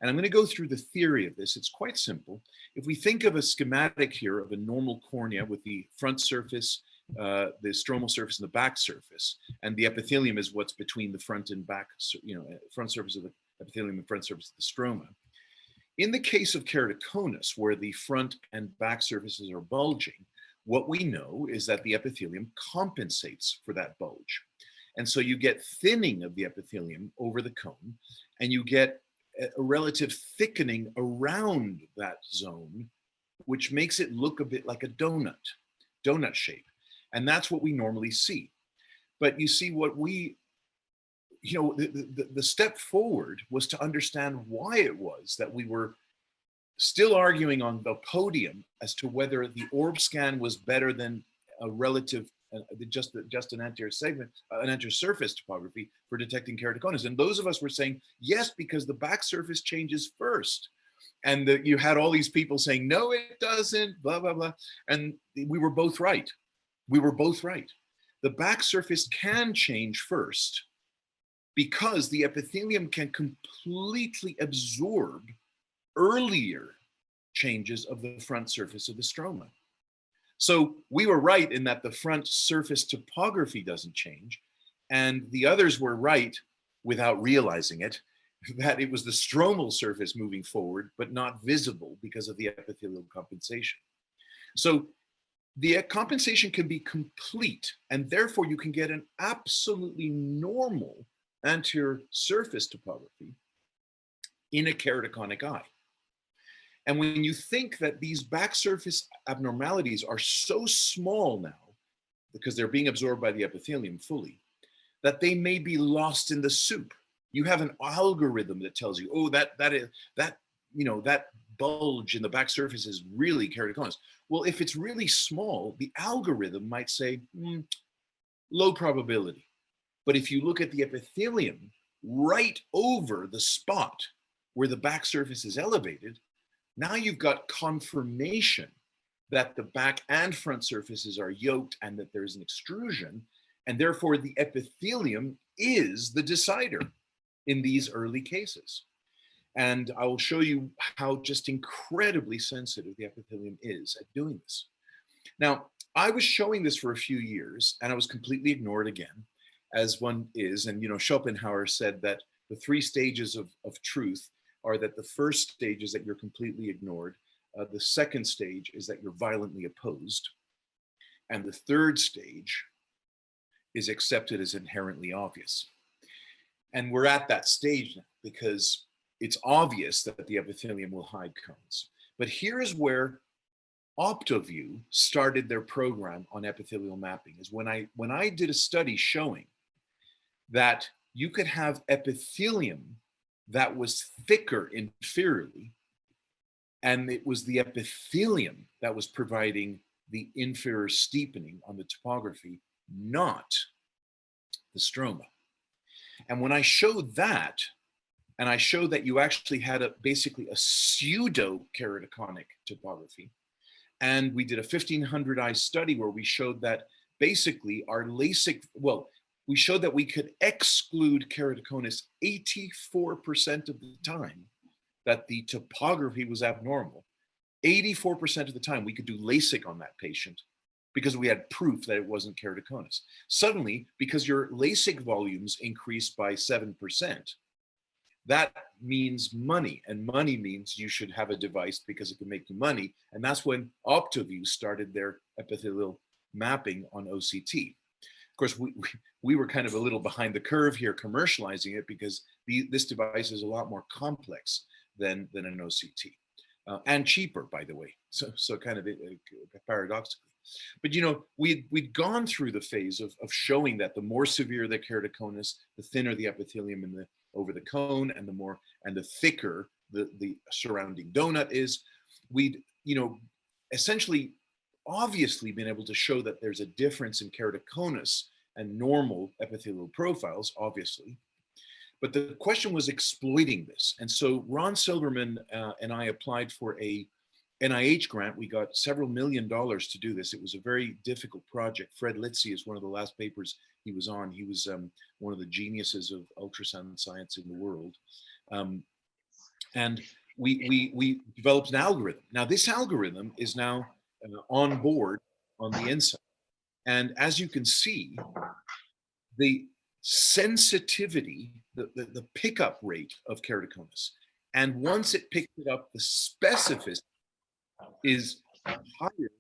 And I'm going to go through the theory of this. It's quite simple. If we think of a schematic here of a normal cornea with the front surface, the stromal surface and the back surface, and the epithelium is what's between the front and back, front surface of the epithelium and front surface of the stroma. In the case of keratoconus, where the front and back surfaces are bulging, what we know is that the epithelium compensates for that bulge. And so you get thinning of the epithelium over the cone, and you get a relative thickening around that zone, which makes it look a bit like a donut shape. And that's what we normally see. But you see, what we, the step forward was to understand why it was that we were still arguing on the podium as to whether the ArcScan was better than a relative, just an anterior segment, an anterior surface topography for detecting keratoconus. And those of us were saying yes, because the back surface changes first. And you had all these people saying, no, it doesn't, blah, blah, blah. And we were both right. We were both right. The back surface can change first because the epithelium can completely absorb earlier changes of the front surface of the stroma. So we were right in that the front surface topography doesn't change, and the others were right without realizing it, that it was the stromal surface moving forward, but not visible because of the epithelial compensation. So the compensation can be complete, and therefore you can get an absolutely normal anterior surface topography in a keratoconic eye. And when you think that these back surface abnormalities are so small now, because they're being absorbed by the epithelium fully, that they may be lost in the soup. You have an algorithm that tells you, oh, that bulge in the back surface is really keratoconus. Well, if it's really small, the algorithm might say, low probability. But if you look at the epithelium right over the spot where the back surface is elevated, now you've got confirmation that the back and front surfaces are yoked and that there's an extrusion, and therefore the epithelium is the decider in these early cases. And I will show you how just incredibly sensitive the epithelium is at doing this. Now, I was showing this for a few years and I was completely ignored again, as one is. And, Schopenhauer said that the 3 stages of truth are that the first stage is that you're completely ignored. The second stage is that you're violently opposed. And the third stage is accepted as inherently obvious. And we're at that stage now because it's obvious that the epithelium will hide cones. But here is where OptoView started their program on epithelial mapping, is when I did a study showing that you could have epithelium that was thicker inferiorly, and it was the epithelium that was providing the inferior steepening on the topography, not the stroma. And when I showed that, and I showed that you actually had basically a pseudo keratoconic topography, and we did a 1,500 eye study where we showed that basically our LASIK, we showed that we could exclude keratoconus 84% of the time that the topography was abnormal. 84% of the time we could do LASIK on that patient because we had proof that it wasn't keratoconus. Suddenly, because your LASIK volumes increased by 7%, that means money, and money means you should have a device because it can make you money. And that's when OptoView started their epithelial mapping on OCT. Of course, we were kind of a little behind the curve here commercializing it because this device is a lot more complex than an OCT, and cheaper, by the way. So kind of paradoxically. But we'd gone through the phase of showing that the more severe the keratoconus, the thinner the epithelium over the cone, and the thicker the surrounding donut is. We'd essentially obviously been able to show that there's a difference in keratoconus and normal epithelial profiles, obviously. But the question was exploiting this. And so Ron Silverman and I applied for a NIH grant. We got several $1,000,000 to do this. It was a very difficult project. Fred Litzy is one of the last papers he was on. He was one of the geniuses of ultrasound science in the world. And we developed an algorithm. Now this algorithm is now on board on the inside. And as you can see, the sensitivity, the pickup rate of keratoconus, and once it picks it up, the specificity is higher than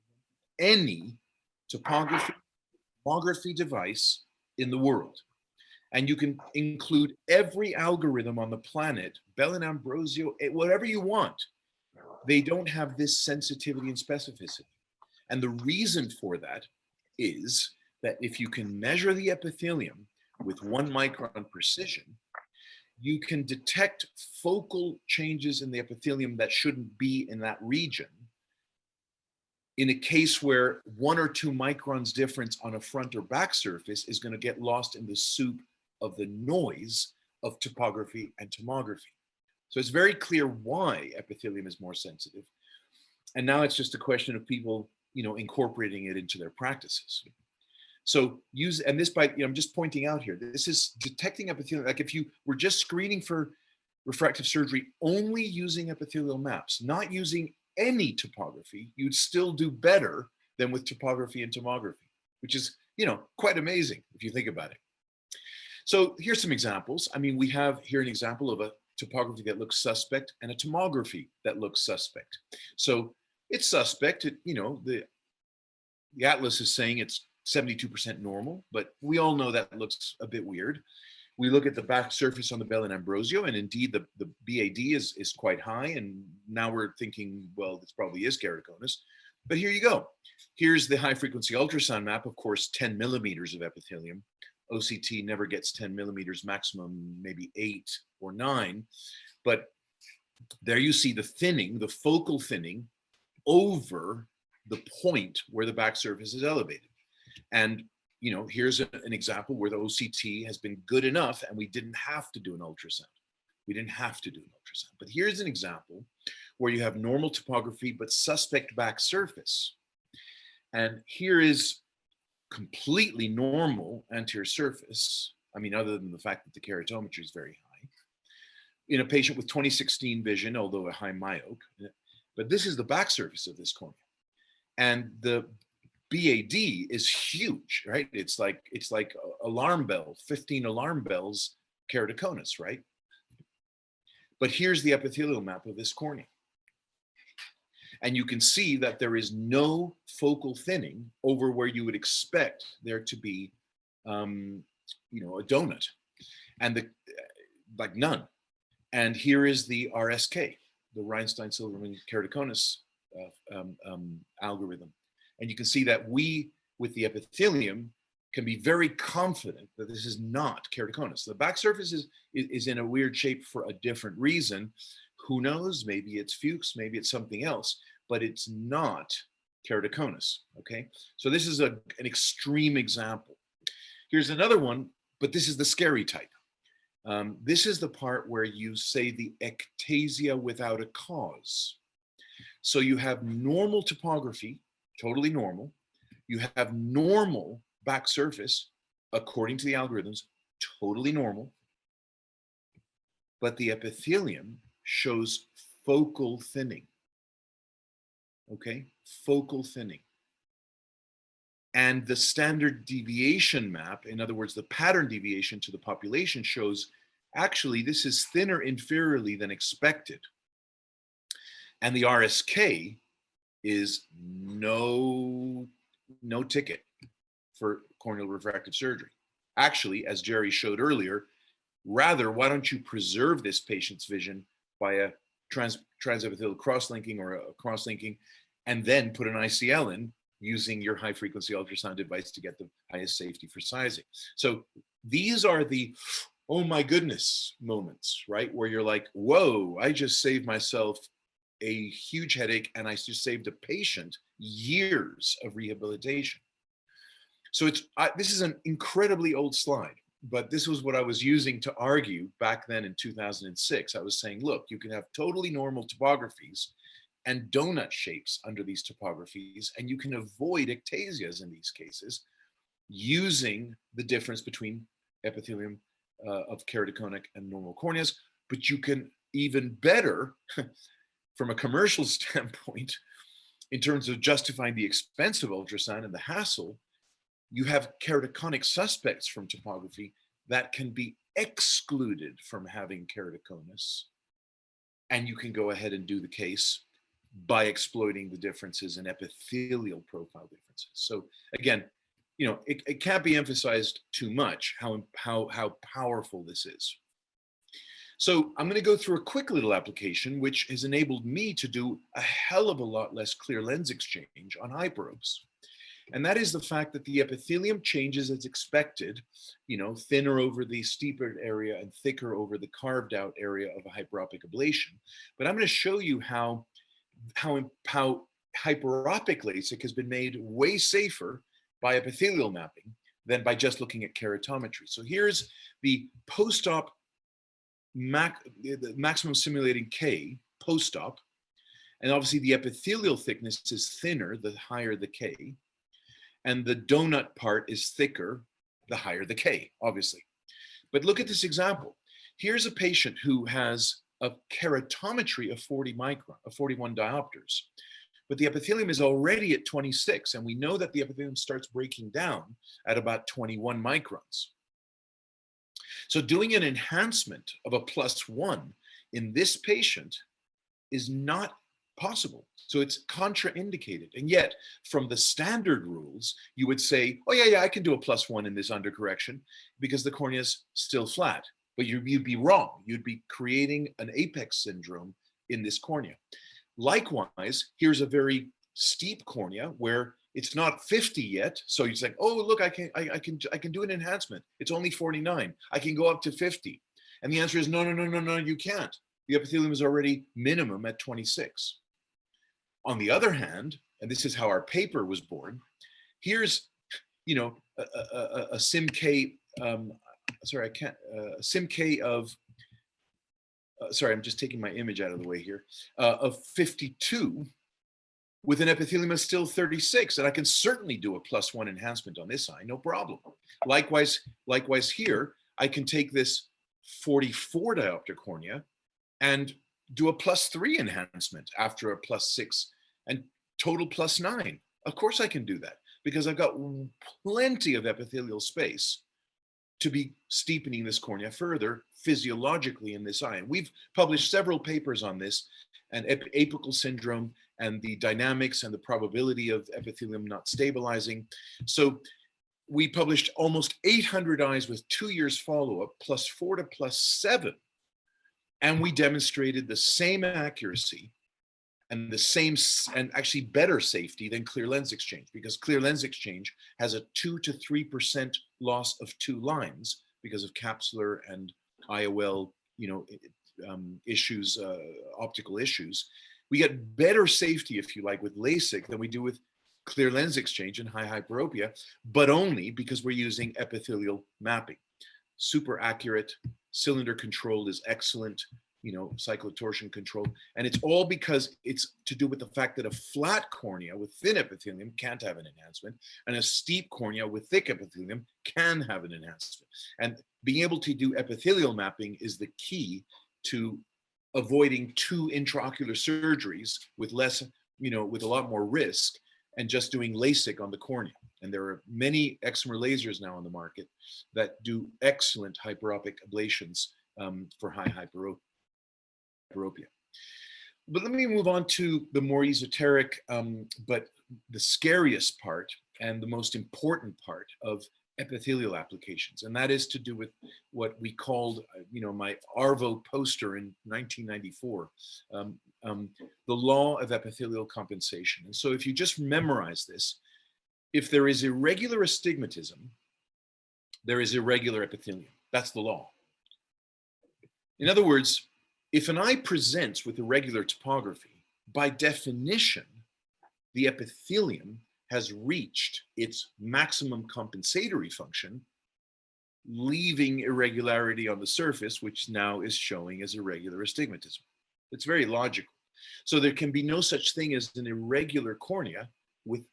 any tomography device in the world. And you can include every algorithm on the planet, Bell and Ambrosio, whatever you want. They don't have this sensitivity and specificity. And the reason for that is that if you can measure the epithelium with 1 micron precision, you can detect focal changes in the epithelium that shouldn't be in that region in a case where 1 or 2 microns difference on a front or back surface is going to get lost in the soup of the noise of topography and tomography. So it's very clear why epithelium is more sensitive. And now it's just a question of people, incorporating it into their practices. So and this by, I'm just pointing out here, this is detecting epithelium. Like if you were just screening for refractive surgery, only using epithelial maps, not using any topography, you'd still do better than with topography and tomography, which is, quite amazing if you think about it. So here's some examples. I mean, we have here an example of a topography that looks suspect and a tomography that looks suspect. So it's suspect, the atlas is saying it's 72% normal, but we all know that looks a bit weird. We look at the back surface on the Bell and Ambrosio, and indeed the BAD is quite high, and now we're thinking, well, this probably is keratoconus. But here you go. Here's the high frequency ultrasound map, of course, 10 millimeters of epithelium. OCT never gets 10 millimeters, maximum maybe 8 or 9. But there you see the thinning, the focal thinning over the point where the back surface is elevated. And here's an example where the OCT has been good enough and we didn't have to do an ultrasound. We didn't have to do an ultrasound. But here's an example where you have normal topography but suspect back surface. And here is completely normal anterior surface. I mean, other than the fact that the keratometry is very high. In a patient with 20/16 vision, although a high myope. But this is the back surface of this cornea. And the BAD is huge, right? It's like alarm bell, 15 alarm bells, keratoconus, right? But here's the epithelial map of this cornea. And you can see that there is no focal thinning over where you would expect there to be, a donut, and like none. And here is the RSK, the Reinstein-Silverman keratoconus algorithm. And you can see that we, with the epithelium, can be very confident that this is not keratoconus. The back surface is in a weird shape for a different reason. Who knows? Maybe it's Fuchs, maybe it's something else, but it's not keratoconus, okay? So this is an extreme example. Here's another one, but this is the scary type. This is the part where you say the ectasia without a cause. So you have normal topography, totally normal. You have normal back surface, according to the algorithms, totally normal. But the epithelium shows focal thinning, okay? Focal thinning. And the standard deviation map, in other words, the pattern deviation to the population shows, actually, this is thinner inferiorly than expected. And the RSK is no ticket for corneal refractive surgery. Actually, as Jerry showed earlier, rather, why don't you preserve this patient's vision by a transepithelial cross-linking or a cross-linking, and then put an ICL in using your high frequency ultrasound device to get the highest safety for sizing. So these are the, oh my goodness moments, right? Where you're like, whoa, I just saved myself a huge headache, and I just saved a patient years of rehabilitation. So this is an incredibly old slide. but this was what I was using to argue back then in 2006. I was saying, look, you can have totally normal topographies and donut shapes under these topographies, and you can avoid ectasias in these cases using the difference between epithelium of keratoconic and normal corneas. But you can even better, from a commercial standpoint, in terms of justifying the expense of ultrasound and the hassle, you have keratoconic suspects from topography that can be excluded from having keratoconus. And you can go ahead and do the case by exploiting the differences in epithelial profile differences. So again, you know, it can't be emphasized too much how powerful this is. So I'm going to go through a quick little application which has enabled me to do a hell of a lot less clear lens exchange on hyperobes. And that is the fact that the epithelium changes as expected, you know, thinner over the steeper area and thicker over the carved out area of a hyperopic ablation. But I'm going to show you how hyperopic LASIK has been made way safer by epithelial mapping than by just looking at keratometry. So here's the post-op the maximum simulating K post-op. And obviously the epithelial thickness is thinner the higher the K. And the donut part is thicker the higher the K, obviously. But look at this example. Here's a patient who has a keratometry of 40 micron, of 41 diopters. But the epithelium is already at 26, and we know that the epithelium starts breaking down at about 21 microns. So doing an enhancement of a +1 in this patient is not possible. So it's contraindicated. And yet, from the standard rules, you would say, oh yeah, I can do a +1 in this undercorrection because the cornea is still flat. But you'd be wrong. You'd be creating an apex syndrome in this cornea. Likewise, here's a very steep cornea where it's not 50 yet. So you say, oh, look, I can do an enhancement. It's only 49. I can go up to 50. And the answer is no, you can't. The epithelium is already minimum at 26. On the other hand, and this is how our paper was born, here's, you know, a SIM-K, sorry, I can't, SIM-K of, sorry, I'm just taking my image out of the way here, of 52 with an epithelium of still 36. And I can certainly do a +1 enhancement on this eye, no problem. Likewise here, I can take this 44 diopter cornea and do a +3 enhancement after a +6 and total +9. Of course I can do that because I've got plenty of epithelial space to be steepening this cornea further physiologically in this eye. And we've published several papers on this and apical syndrome and the dynamics and the probability of epithelium not stabilizing. So we published almost 800 eyes with 2 years follow-up, +4 to +7. And we demonstrated the same accuracy and the same, and actually better safety than clear lens exchange, because clear lens exchange has a 2 to 3% loss of 2 lines because of capsular and IOL, you know, issues, optical issues. We get better safety, if you like, with LASIK than we do with clear lens exchange and high hyperopia, but only because we're using epithelial mapping. Super accurate, cylinder control is excellent, you know, cyclotorsion control. And it's all because it's to do with the fact that a flat cornea with thin epithelium can't have an enhancement, and a steep cornea with thick epithelium can have an enhancement. And being able to do epithelial mapping is the key to avoiding 2 intraocular surgeries with less, you know, with a lot more risk, and just doing LASIK on the cornea. And there are many excimer lasers now on the market that do excellent hyperopic ablations for high hyperopia. But let me move on to the more esoteric, but the scariest part and the most important part of epithelial applications. And that is to do with what we called, you know, my ARVO poster in 1994, the law of epithelial compensation. And so if you just memorize this, if there is irregular astigmatism, there is irregular epithelium. That's the law. In other words, if an eye presents with irregular topography, by definition, the epithelium has reached its maximum compensatory function leaving irregularity on the surface, which now is showing as irregular astigmatism. It's very logical. So there can be no such thing as an irregular cornea with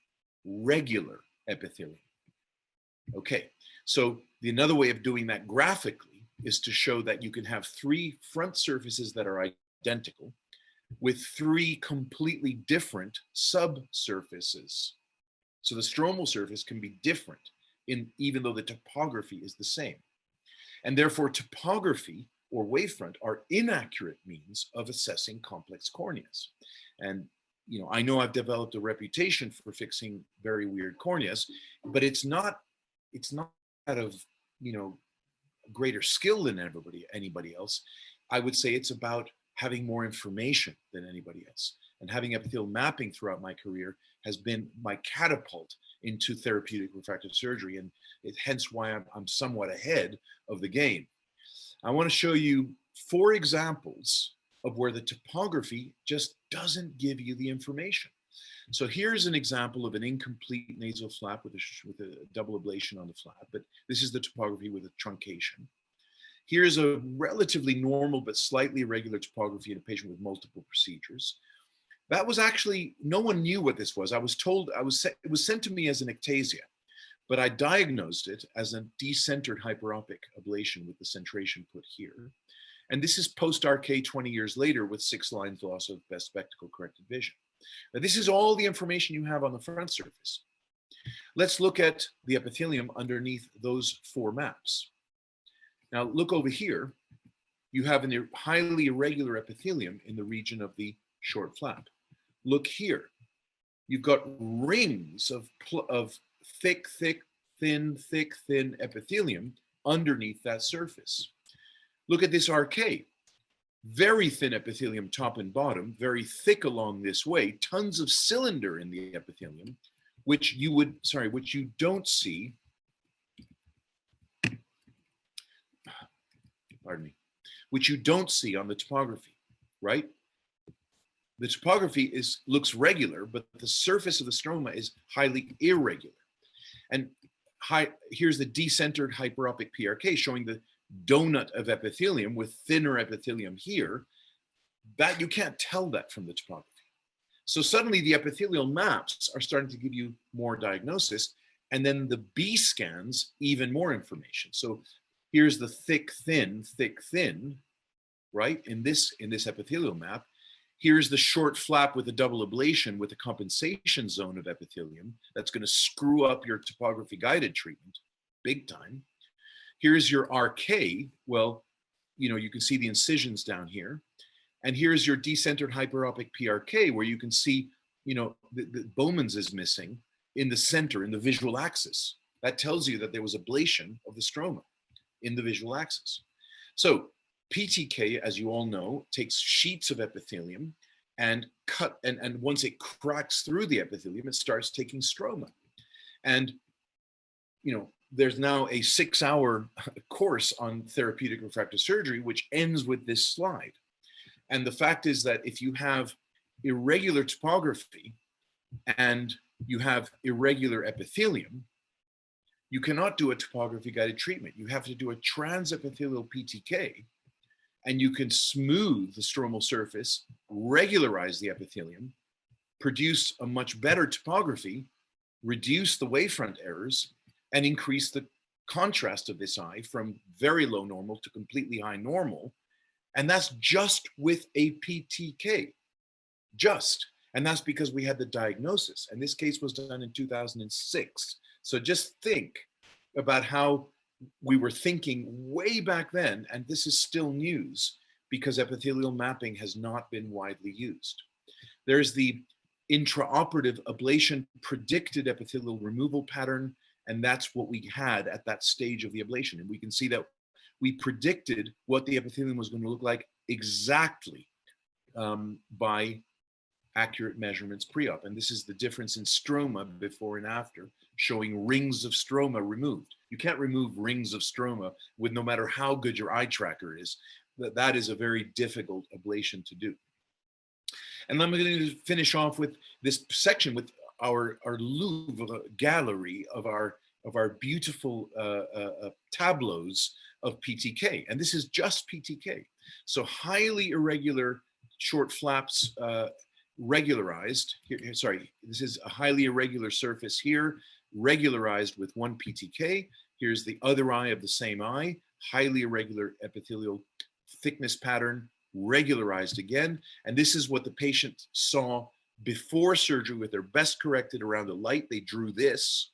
regular epithelium. Okay, so another way of doing that graphically is to show that you can have three front surfaces that are identical with three completely different subsurfaces. So the stromal surface can be different even though the topography is the same. And therefore topography or wavefront are inaccurate means of assessing complex corneas. And I know I've developed a reputation for fixing very weird corneas, but it's not out of greater skill than anybody else. I would say it's about having more information than anybody else. And having epithelial mapping throughout my career has been my catapult into therapeutic refractive surgery, and hence why I'm somewhat ahead of the game. I want to show you 4 examples of where the topography just doesn't give you the information. So here's an example of an incomplete nasal flap with a double ablation on the flap, but this is the topography with a truncation. Here's a relatively normal but slightly irregular topography in a patient with multiple procedures. That was actually, no one knew what this was. I was told, it was sent to me as an ectasia, but I diagnosed it as a decentered hyperopic ablation with the centration put here. And this is post-RK 20 years later with 6 lines loss of best spectacle corrected vision. Now, this is all the information you have on the front surface. Let's look at the epithelium underneath those 4 maps. Now look over here. You have a highly irregular epithelium in the region of the short flap. Look here. You've got rings of thick, thin epithelium underneath that surface. Look at this RK. Very thin epithelium top and bottom, very thick along this way, tons of cylinder in the epithelium, which you don't see, pardon me, which you don't see on the topography, right? The topography looks regular, but the surface of the stroma is highly irregular. And here's the decentered hyperopic PRK showing the donut of epithelium with thinner epithelium here. That you can't tell that from the topography. So suddenly the epithelial maps are starting to give you more diagnosis, and then the B scans even more information. So here's the thick, thin, right? In this epithelial map. Here's the short flap with a double ablation with a compensation zone of epithelium that's going to screw up your topography guided treatment big time. Here's your RK. Well, you can see the incisions down here. And here's your decentered hyperopic PRK, where you can see, the Bowman's is missing in the center, in the visual axis. That tells you that there was ablation of the stroma in the visual axis. So PTK, as you all know, takes sheets of epithelium and once it cracks through the epithelium, it starts taking stroma. And, there's now a 6-hour course on therapeutic refractive surgery, which ends with this slide. And the fact is that if you have irregular topography and you have irregular epithelium, you cannot do a topography guided treatment. You have to do a transepithelial PTK, and you can smooth the stromal surface, regularize the epithelium, produce a much better topography, reduce the wavefront errors, and increase the contrast of this eye from very low normal to completely high normal. And that's just with a PTK, and that's because we had the diagnosis. And this case was done in 2006. So just think about how we were thinking way back then, and this is still news because epithelial mapping has not been widely used. There's the intraoperative ablation predicted epithelial removal pattern, and that's what we had at that stage of the ablation. And we can see that we predicted what the epithelium was going to look like exactly by accurate measurements pre-op. And this is the difference in stroma before and after, showing rings of stroma removed. You can't remove rings of stroma with no matter how good your eye tracker is. That is a very difficult ablation to do. And I'm going to finish off with this section with our Louvre gallery of our of our beautiful tableaus of PTK. And this is just PTK. So highly irregular short flaps regularized. Sorry, this is a highly irregular surface here, regularized with one PTK. Here's the other eye of the same eye, highly irregular epithelial thickness pattern, regularized again. And this is what the patient saw before surgery with their best corrected around the light. They drew this.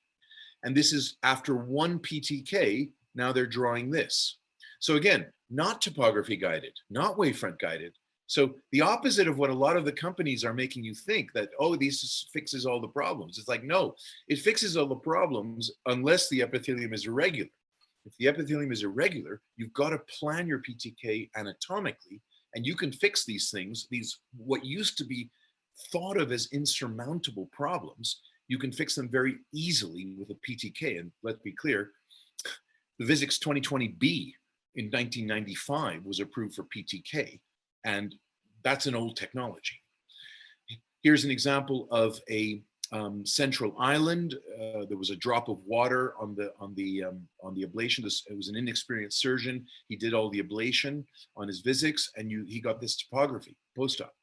And this is after one PTK, now they're drawing this. So again, not topography guided, not wavefront guided. So the opposite of what a lot of the companies are making you think that, oh, this fixes all the problems. It's like, no, it fixes all the problems unless the epithelium is irregular. If the epithelium is irregular, you've got to plan your PTK anatomically, and you can fix these things, these what used to be thought of as insurmountable problems. You can fix them very easily with a PTK. And let's be clear, the Vizix 2020B in 1995 was approved for PTK, and that's an old technology. Here's an example of a central island. There was a drop of water on the ablation. It was an inexperienced surgeon. He did all the ablation on his Vizix, and he got this topography post-op.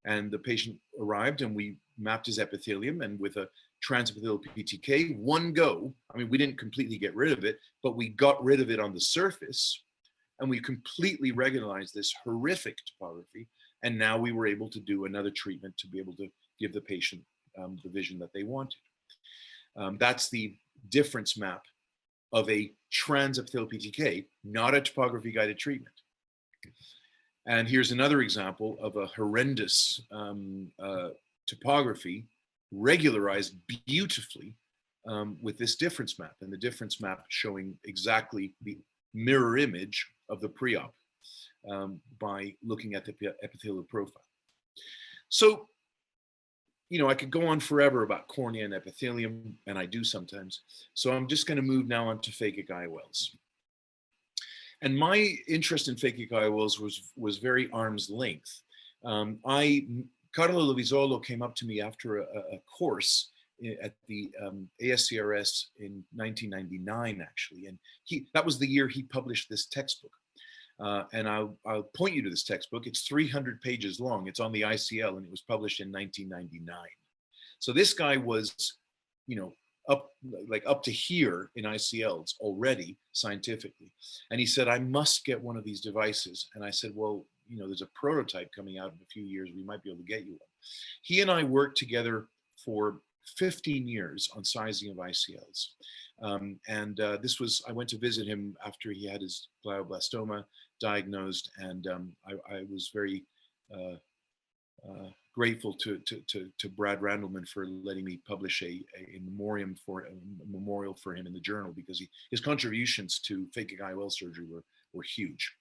And the patient arrived, and we mapped his epithelium, and with a transepithelial PTK, one go. I mean, we didn't completely get rid of it, but we got rid of it on the surface, and we completely regularized this horrific topography. And now we were able to do another treatment to be able to give the patient the vision that they wanted. That's the difference map of a transepithelial PTK, not a topography guided treatment. And here's another example of a horrendous topography regularized beautifully with this difference map, and the difference map showing exactly the mirror image of the pre-op by looking at the epithelial profile. So, you know, I could go on forever about cornea and epithelium, and I do sometimes. So I'm just going to move now on to phakic IOLs. And my interest in phakic IOLs was very arm's length. Carlo Lovisolo came up to me after a course at the ASCRS in 1999, actually. And that was the year he published this textbook. And I'll point you to this textbook. It's 300 pages long. It's on the ICL, and it was published in 1999. So this guy was, you know, up to here in ICLs already scientifically. And he said, I must get one of these devices. And I said, well, you know, there's a prototype coming out in a few years. We might be able to get you one. He and I worked together for 15 years on sizing of ICLs. I went to visit him after he had his glioblastoma diagnosed, and I was very grateful to Brad Randleman for letting me publish a memorial for him in the journal, because his contributions to phakic IOL surgery were huge.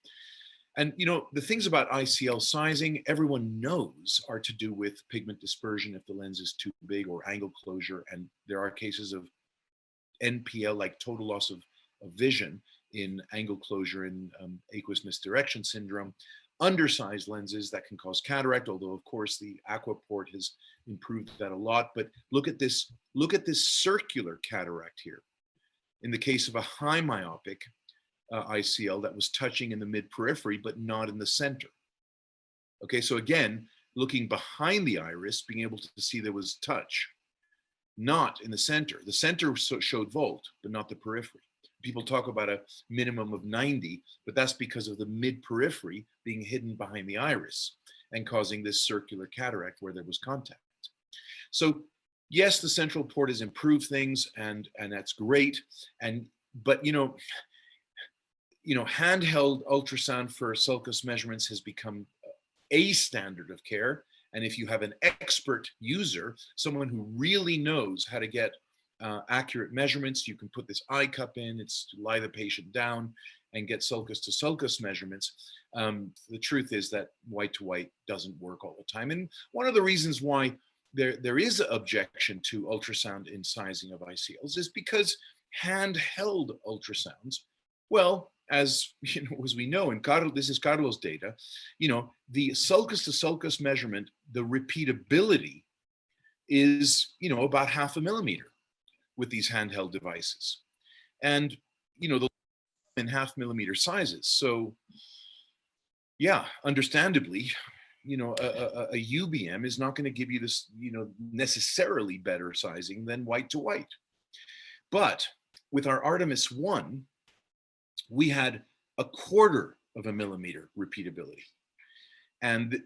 And you know, the things about ICL sizing, everyone knows, are to do with pigment dispersion if the lens is too big, or angle closure, and there are cases of NPL, like total loss of vision in angle closure in aqueous misdirection syndrome. Undersized lenses that can cause cataract, although of course the Aquaport has improved that a lot. But look at this circular cataract here. In the case of a high myopic ICL that was touching in the mid-periphery, but not in the center. Okay, so again, looking behind the iris, being able to see there was touch, not in the center. The center showed volt, but not the periphery. People talk about a minimum of 90, but that's because of the mid-periphery being hidden behind the iris and causing this circular cataract where there was contact. So yes, the central port has improved things, and that's great. But you know, handheld ultrasound for sulcus measurements has become a standard of care. And if you have an expert user, someone who really knows how to get accurate measurements, you can put this eye cup in, it's to lie the patient down and get sulcus to sulcus measurements. The truth is that white to white doesn't work all the time. And one of the reasons why there is an objection to ultrasound in sizing of ICLs is because handheld ultrasounds, well, as you know, as we know, and this is Carlos' data, you know, the sulcus to sulcus measurement, the repeatability is, you know, about 0.5 millimeter. with these handheld devices. And, you know, the in 0.5 millimeter sizes. So yeah, understandably, you know, a UBM is not going to give you this, you know, necessarily better sizing than white to white. But with our Artemis 1, we had 1/4 of a millimeter repeatability. And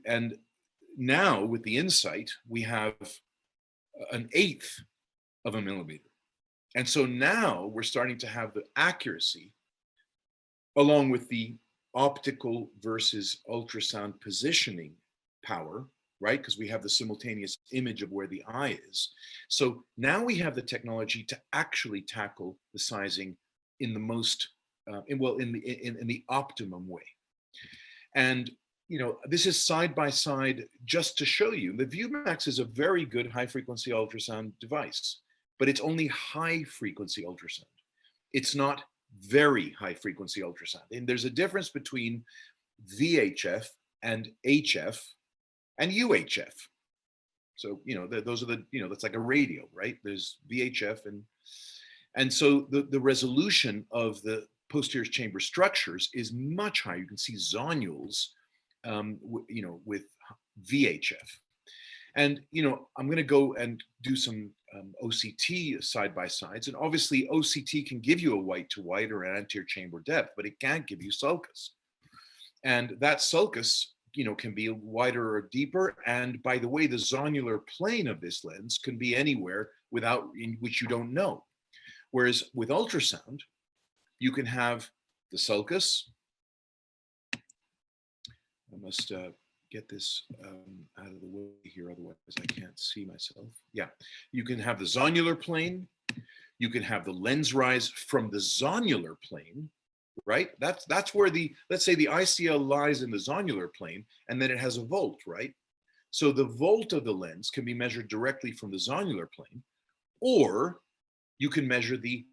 now with the InSight, we have 1/8 of a millimeter. And so now we're starting to have the accuracy along with the optical versus ultrasound positioning power, right? Because we have the simultaneous image of where the eye is. So now we have the technology to actually tackle the sizing in the most, in the optimum way. And you know, this is side by side just to show you the ViewMax is a very good high frequency ultrasound device, but it's only high frequency ultrasound. It's not very high frequency ultrasound. And there's a difference between VHF and HF and UHF. So, you know, those are the, you know, that's like a radio, right? There's VHF and so the resolution of the posterior chamber structures is much higher. You can see zonules, you know, with VHF. And, you know, I'm going to go and do some OCT side by sides. And obviously OCT can give you a white to white or an anterior chamber depth, but it can't give you sulcus. And that sulcus, you know, can be wider or deeper. And by the way, the zonular plane of this lens can be anywhere without, in which you don't know. Whereas with ultrasound, you can have the sulcus. I must get this out of the way here, otherwise I can't see myself. Yeah, you can have the zonular plane. You can have the lens rise from the zonular plane, right? That's where the, let's say the ICL lies in the zonular plane, and then it has a volt, right? So the volt of the lens can be measured directly from the zonular plane, or you can measure the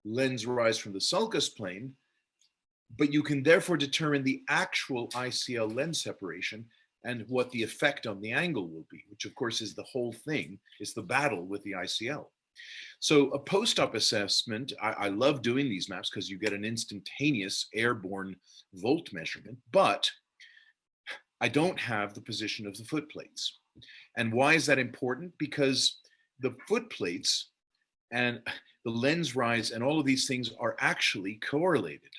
lens rise from the sulcus plane, but you can therefore determine the actual ICL lens separation and what the effect on the angle will be, which of course is the whole thing. It's the battle with the ICL. So a post-op assessment, I love doing these maps because you get an instantaneous airborne volt measurement, but I don't have the position of the foot plates. And why is that important? Because the foot plates and the lens rise and all of these things are actually correlated.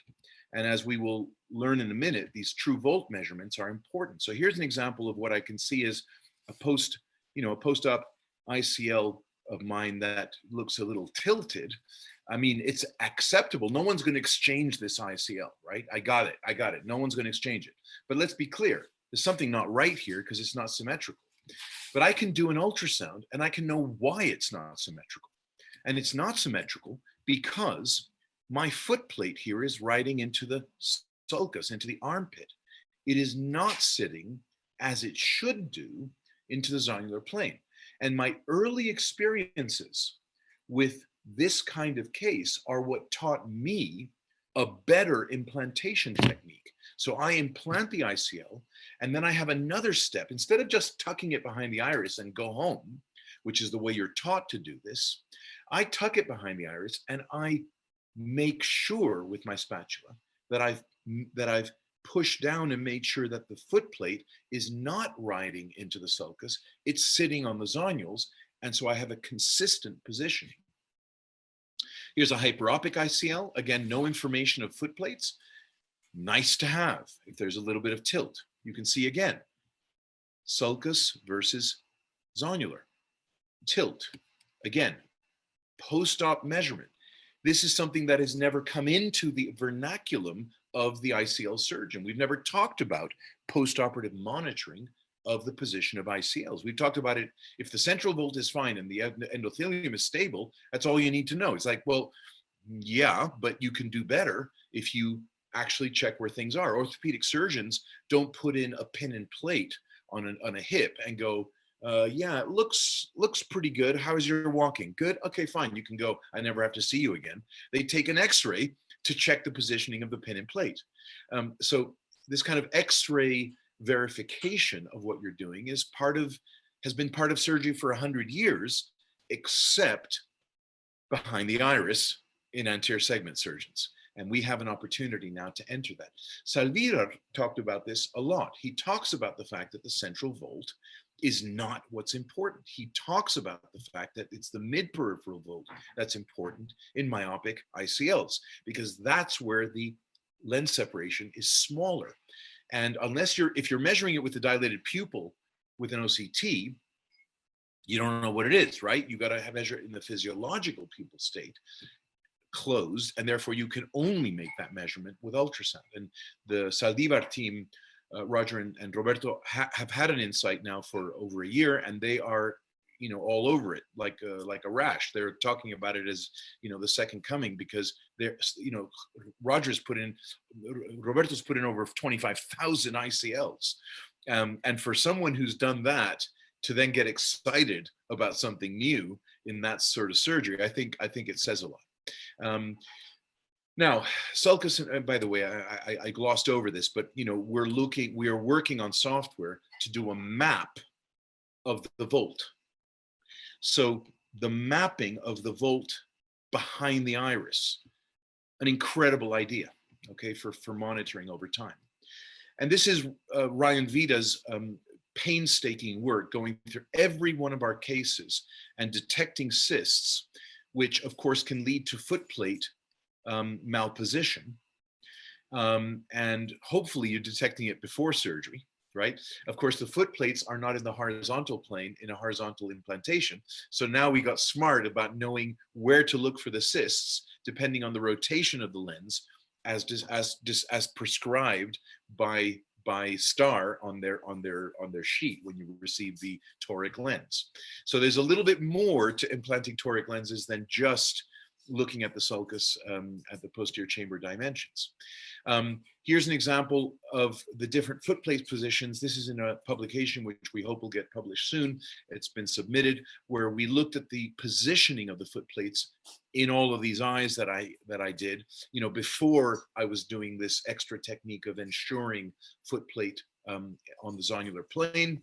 And as we will learn in a minute, these true volt measurements are important. So here's an example of what I can see as a post-op ICL of mine that looks a little tilted. I mean, it's acceptable. No one's going to exchange this ICL, right? I got it. No one's going to exchange it. But let's be clear. There's something not right here because it's not symmetrical. But I can do an ultrasound and I can know why it's not symmetrical. And it's not symmetrical because my foot plate here is riding into the sulcus, into the armpit. It is not sitting as it should do into the zonular plane. And my early experiences with this kind of case are what taught me a better implantation technique. So I implant the ICL, and then I have another step. Instead of just tucking it behind the iris and go home, which is the way you're taught to do this, I tuck it behind the iris and I make sure with my spatula that I've pushed down and made sure that the foot plate is not riding into the sulcus, it's sitting on the zonules, and so I have a consistent positioning. Here's a hyperopic ICL. Again, no information of foot plates. Nice to have if there's a little bit of tilt. You can see again, sulcus versus zonular. Tilt. Again, post-op measurement. This is something that has never come into the vernaculum of the ICL surgeon. We've never talked about post-operative monitoring of the position of ICLs. We've talked about it. If the central volt is fine and the endothelium is stable, that's all you need to know. It's like, well, yeah, but you can do better if you actually check where things are. Orthopedic surgeons don't put in a pin and plate on a hip and go, yeah, it looks pretty good. How is your walking? Good. Okay, fine. You can go. I never have to see you again. They take an X-ray to check the positioning of the pin and plate. So this kind of X-ray verification of what you're doing has been part of surgery for 100 years, except behind the iris in anterior segment surgeons. And we have an opportunity now to enter that. Salvira talked about this a lot. He talks about the fact that the central vault is not what's important. He talks about the fact that it's the mid-peripheral vault that's important in myopic ICLs, because that's where the lens separation is smaller. And if you're measuring it with the dilated pupil with an OCT, you don't know what it is, right? You got to measure it in the physiological pupil state, closed, and therefore you can only make that measurement with ultrasound. And the Saldivar team, Roger and Roberto, have had an insight now for over a year, and they are, all over it like a rash. They're talking about it as, the second coming, because they're, Roberto's put in over 25,000 ICLs, and for someone who's done that to then get excited about something new in that sort of surgery, I think it says a lot. Now, sulcus, by the way, I glossed over this, but we are working on software to do a map of the vault. So the mapping of the vault behind the iris, an incredible idea, okay, for monitoring over time. And this is Ryan Vida's painstaking work, going through every one of our cases and detecting cysts, which of course can lead to foot plate malposition. And hopefully you're detecting it before surgery, right? Of course, the foot plates are not in the horizontal plane in a horizontal implantation. So now we got smart about knowing where to look for the cysts, depending on the rotation of the lens, as prescribed by STAR on their sheet when you receive the toric lens. So there's a little bit more to implanting toric lenses than just looking at the sulcus at the posterior chamber dimensions. Here's an example of the different foot plate positions. This is in a publication which we hope will get published soon. It's been submitted, where we looked at the positioning of the foot plates in all of these eyes that I did, before I was doing this extra technique of ensuring foot plate on the zonular plane.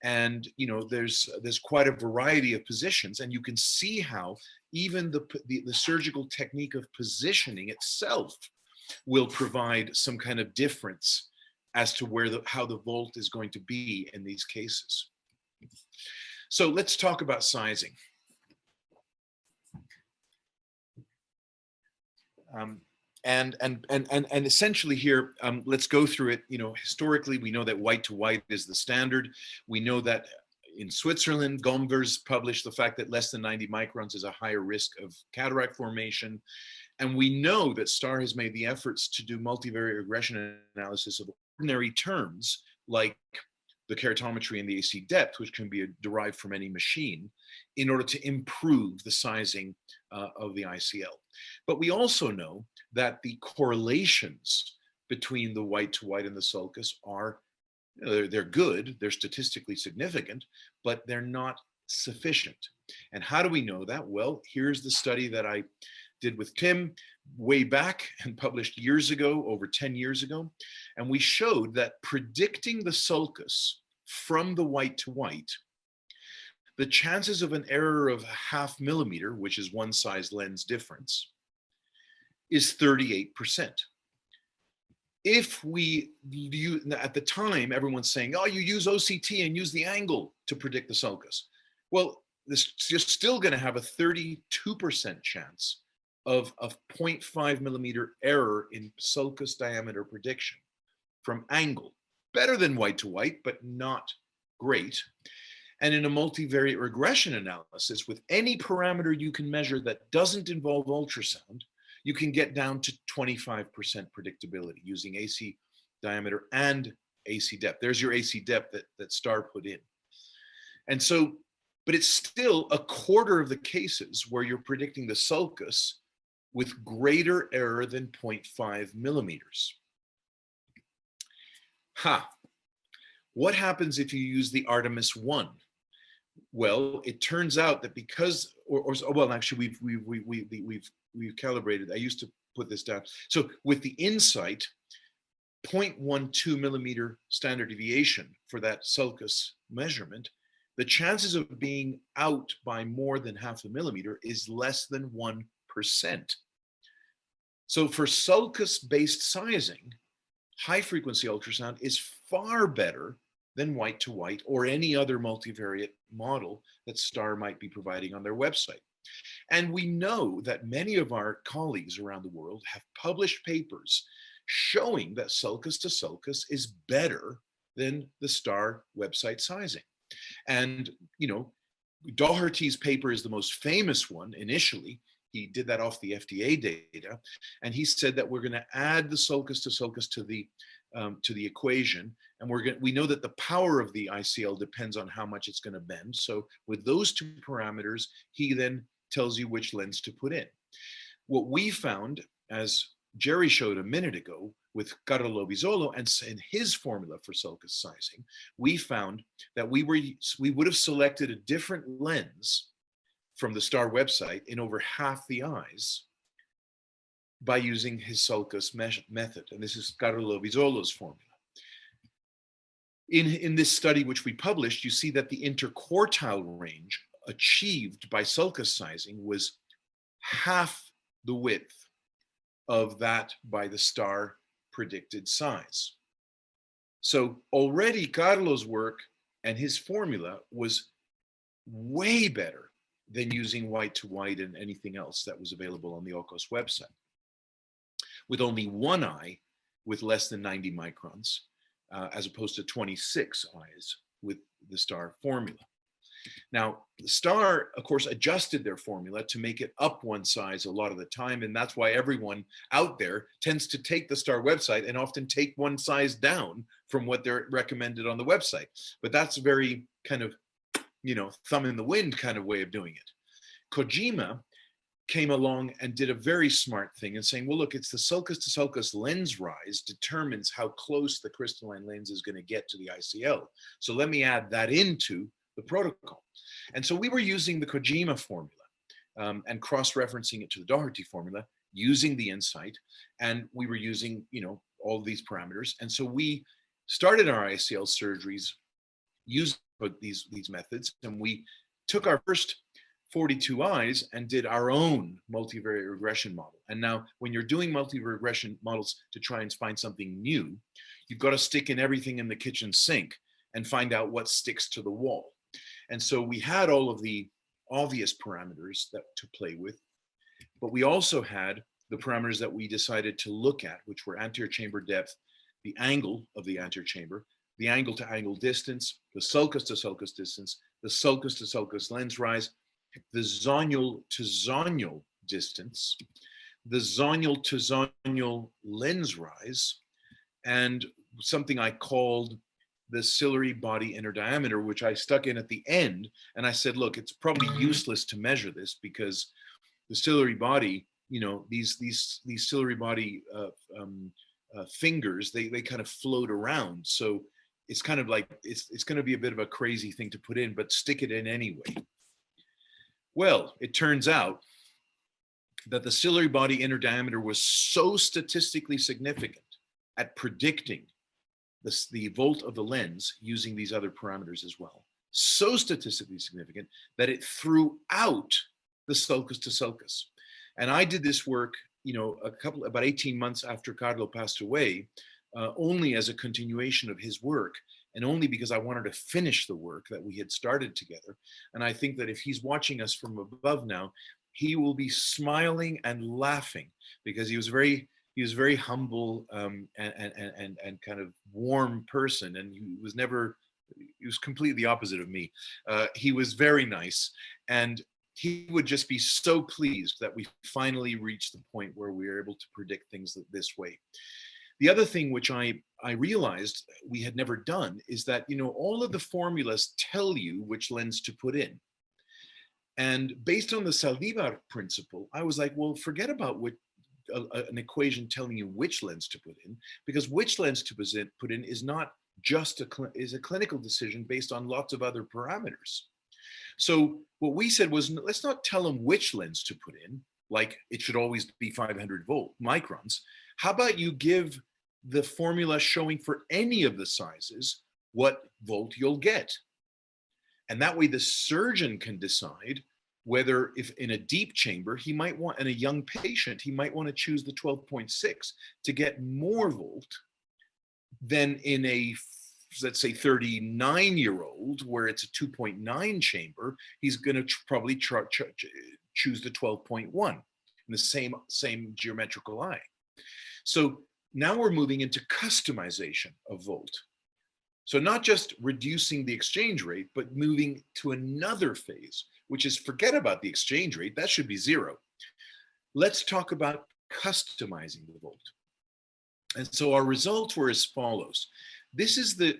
And there's quite a variety of positions, and you can see how even the surgical technique of positioning itself will provide some kind of difference as to how the vault is going to be in these cases. So let's talk about sizing. And essentially here, let's go through it. Historically, we know that white to white is the standard. We know that in Switzerland, Gomvers published the fact that less than 90 microns is a higher risk of cataract formation. And we know that STAR has made the efforts to do multivariate regression analysis of ordinary terms, like the keratometry and the AC depth, which can be derived from any machine, in order to improve the sizing of the ICL. But we also know that the correlations between the white to white and the sulcus are, they're good, they're statistically significant, but they're not sufficient. And how do we know that? Well, here's the study that I did with Tim way back and published years ago, over 10 years ago. And we showed that predicting the sulcus from the white to white, the chances of an error of 0.5 millimeter, which is one size lens difference, is 38%. If we use, at the time, everyone's saying, oh, you use OCT and use the angle to predict the sulcus. Well, you're still going to have a 32% chance of 0.5 millimeter error in sulcus diameter prediction from angle. Better than white to white, but not great. And in a multivariate regression analysis, with any parameter you can measure that doesn't involve ultrasound, you can get down to 25% predictability using AC diameter and AC depth. There's your AC depth that STAR put in. And so, but it's still a quarter of the cases where you're predicting the sulcus with greater error than 0.5 millimeters. What happens if you use the Artemis 1? Well, it turns out that because, well, actually, we've calibrated. I used to put this down. So with the Insight, 0.12 millimeter standard deviation for that sulcus measurement the chances of being out by more than half a millimeter is less than 1%. So for sulcus-based sizing, high frequency ultrasound is far better than white to white or any other multivariate model that STAR might be providing on their website. And we know that many of our colleagues around the world have published papers showing that sulcus to sulcus is better than the STAR website sizing. And, you know, Doherty's paper is the most famous one initially. He did that off the FDA data, and he said that we're going to add the sulcus to the equation, and we know that the power of the ICL depends on how much it's going to bend. So with those two parameters, he then tells you which lens to put in. What we found, as Jerry showed a minute ago with Carlo Bisolo and his formula for sulcus sizing, we found that we would have selected a different lens from the STAR website in over half the eyes by using his sulcus method. And this is Carlo Bisolo's formula. In this study, which we published, you see that the interquartile range achieved by sulcus sizing was half the width of that by the STAR predicted size. So already Carlo's work and his formula was way better than using white to white and anything else that was available on the OCOS website. With only one eye with less than 90 microns, as opposed to 26 eyes with the STAR formula. Now, the STAR, of course, adjusted their formula to make it up one size a lot of the time, and that's why everyone out there tends to take the STAR website and often take one size down from what they're recommended on the website. But that's a very kind of, you know, thumb in the wind kind of way of doing it. Kojima came along and did a very smart thing and saying, well, look, it's the sulcus to sulcus lens rise determines how close the crystalline lens is going to get to the ICL. So let me add that into the protocol. And so we were using the Kojima formula and cross-referencing it to the Doherty formula, using the insight, and we were using, you know, all of these parameters. And so we started our ICL surgeries using these methods, and we took our first 42 eyes and did our own multivariate regression model. And now when you're doing multivariate regression models to try and find something new, you've got to stick in everything in the kitchen sink and find out what sticks to the wall. And so we had all of the obvious parameters that to play with, but we also had the parameters that we decided to look at, which were anterior chamber depth, the angle of the anterior chamber, the angle to angle distance, the sulcus to sulcus distance, the sulcus to sulcus lens rise, the zonule to zonule distance, the zonule to zonule lens rise, and something I called the ciliary body inner diameter, which I stuck in at the end. And I said, look, it's probably useless to measure this because the ciliary body, you know, these ciliary body fingers, they kind of float around. So it's kind of like, it's going to be a bit of a crazy thing to put in, but stick it in anyway. Well, it turns out that the ciliary body inner diameter was so statistically significant at predicting the volt of the lens using these other parameters as well. So statistically significant that it threw out the sulcus to sulcus. And I did this work, you know, about 18 months after Carlo passed away, only as a continuation of his work, and only because I wanted to finish the work that we had started together. And I think that if he's watching us from above now, he will be smiling and laughing because he was very humble and kind of warm person, and he was completely the opposite of me. He was very nice, and he would just be so pleased that we finally reached the point where we were able to predict things this way. The other thing which I realized we had never done is that, you know, all of the formulas tell you which lens to put in. And based on the Saldivar principle, I was like, well, forget about an equation telling you which lens to put in, because which lens to put in is not just a clinical decision based on lots of other parameters. So what we said was, let's not tell them which lens to put in, like it should always be 500 microns. How about you give the formula showing for any of the sizes what volt you'll get? And that way the surgeon can decide whether, if in a deep chamber, he might want, in a young patient, he might want to choose the 12.6 to get more volt than in a, let's say, 39-year-old where it's a 2.9 chamber. He's going to probably choose the 12.1 in the same geometrical eye. So now we're moving into customization of volt. So not just reducing the exchange rate, but moving to another phase, which is forget about the exchange rate. That should be zero. Let's talk about customizing the volt. And so our results were as follows. This is the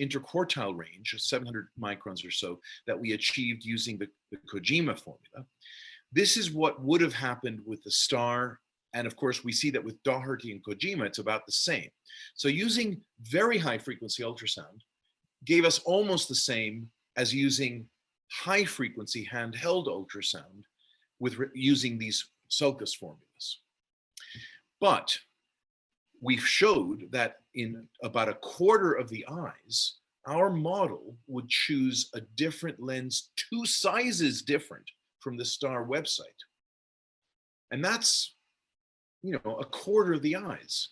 interquartile range, 700 microns or so, that we achieved using the Kojima formula. This is what would have happened with the star. And of course, we see that with Doherty and Kojima, it's about the same. So using very high frequency ultrasound gave us almost the same as using high frequency handheld ultrasound with using these sulcus formulas. But we showed that in about a quarter of the eyes, our model would choose a different lens, 2 sizes different from the STAR website. And that's, you know, a quarter of the eyes,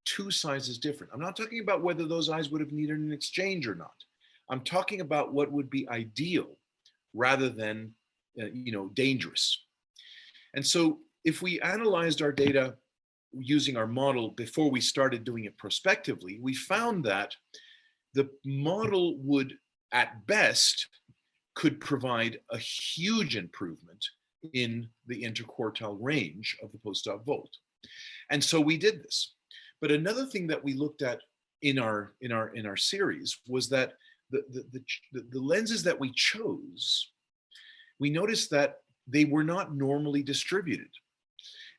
2 sizes different. I'm not talking about whether those eyes would have needed an exchange or not. I'm talking about what would be ideal rather than, you know, dangerous. And so if we analyzed our data using our model before we started doing it prospectively, we found that the model would, at best, could provide a huge improvement in the interquartile range of the post-op volt. And so we did this. But another thing that we looked at in our series was that the lenses that we chose, we noticed that they were not normally distributed.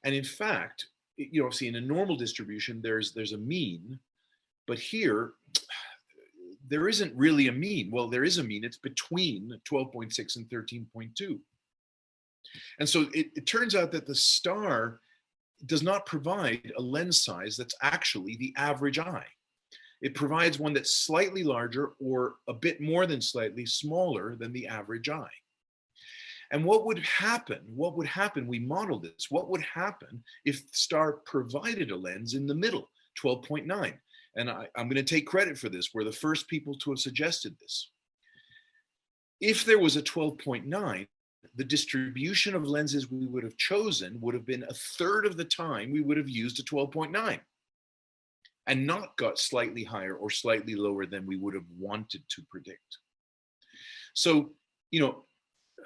And in fact, you know, see, in a normal distribution, there's a mean, but here there isn't really a mean. Well, there is a mean. It's between 12.6 and 13.2. And so it turns out that the STAR does not provide a lens size that's actually the average eye. It provides one that's slightly larger or a bit more than slightly smaller than the average eye. And what would happen, we modeled this, what would happen if STAR provided a lens in the middle, 12.9? And I'm going to take credit for this. We're the first people to have suggested this. If there was a 12.9, the distribution of lenses we would have chosen would have been a third of the time we would have used a 12.9 and not got slightly higher or slightly lower than we would have wanted to predict. So, you know,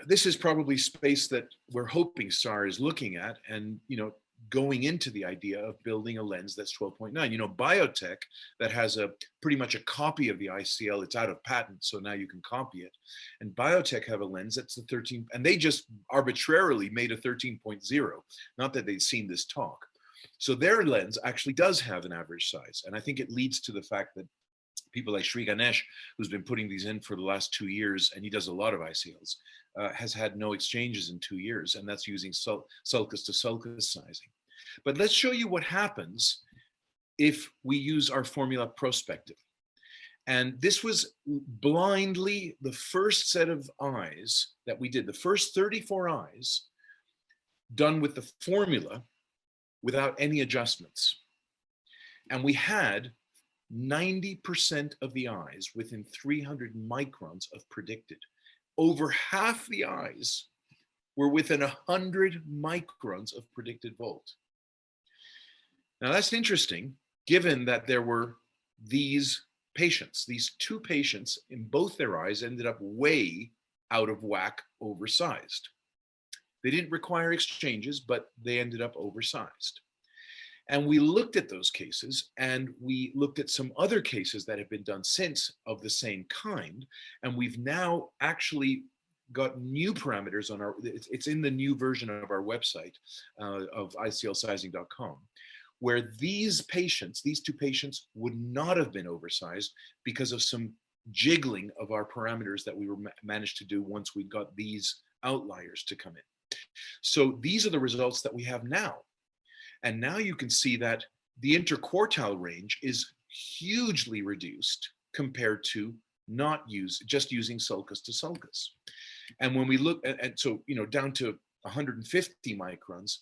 this is probably space that we're hoping STAR is looking at and, you know, going into the idea of building a lens that's 12.9. You know, biotech that has a pretty much a copy of the ICL, it's out of patent, so now you can copy it. And biotech have a lens that's the 13, and they just arbitrarily made a 13.0, not that they'd seen this talk. So their lens actually does have an average size. And I think it leads to the fact that people like Sri Ganesh, who's been putting these in for the last 2 years, and he does a lot of ICLs, has had no exchanges in 2 years, and that's using sulcus to sulcus sizing. But let's show you what happens if we use our formula prospectively. And this was blindly the first set of eyes that we did, the first 34 eyes done with the formula without any adjustments. And we had 90% of the eyes within 300 microns of predicted. Over half the eyes were within 100 microns of predicted volt. Now that's interesting, given that there were these patients, these 2 patients in both their eyes ended up way out of whack, oversized. They didn't require exchanges, but they ended up oversized. And we looked at those cases, and we looked at some other cases that have been done since of the same kind. And we've now actually got new parameters on our, it's in the new version of our website of iclsizing.com, where these patients, these 2 patients would not have been oversized because of some jiggling of our parameters that we were managed to do once we got these outliers to come in. So these are the results that we have now. And now you can see that the interquartile range is hugely reduced compared to just using sulcus to sulcus. And when we look at, so, down to 150 microns,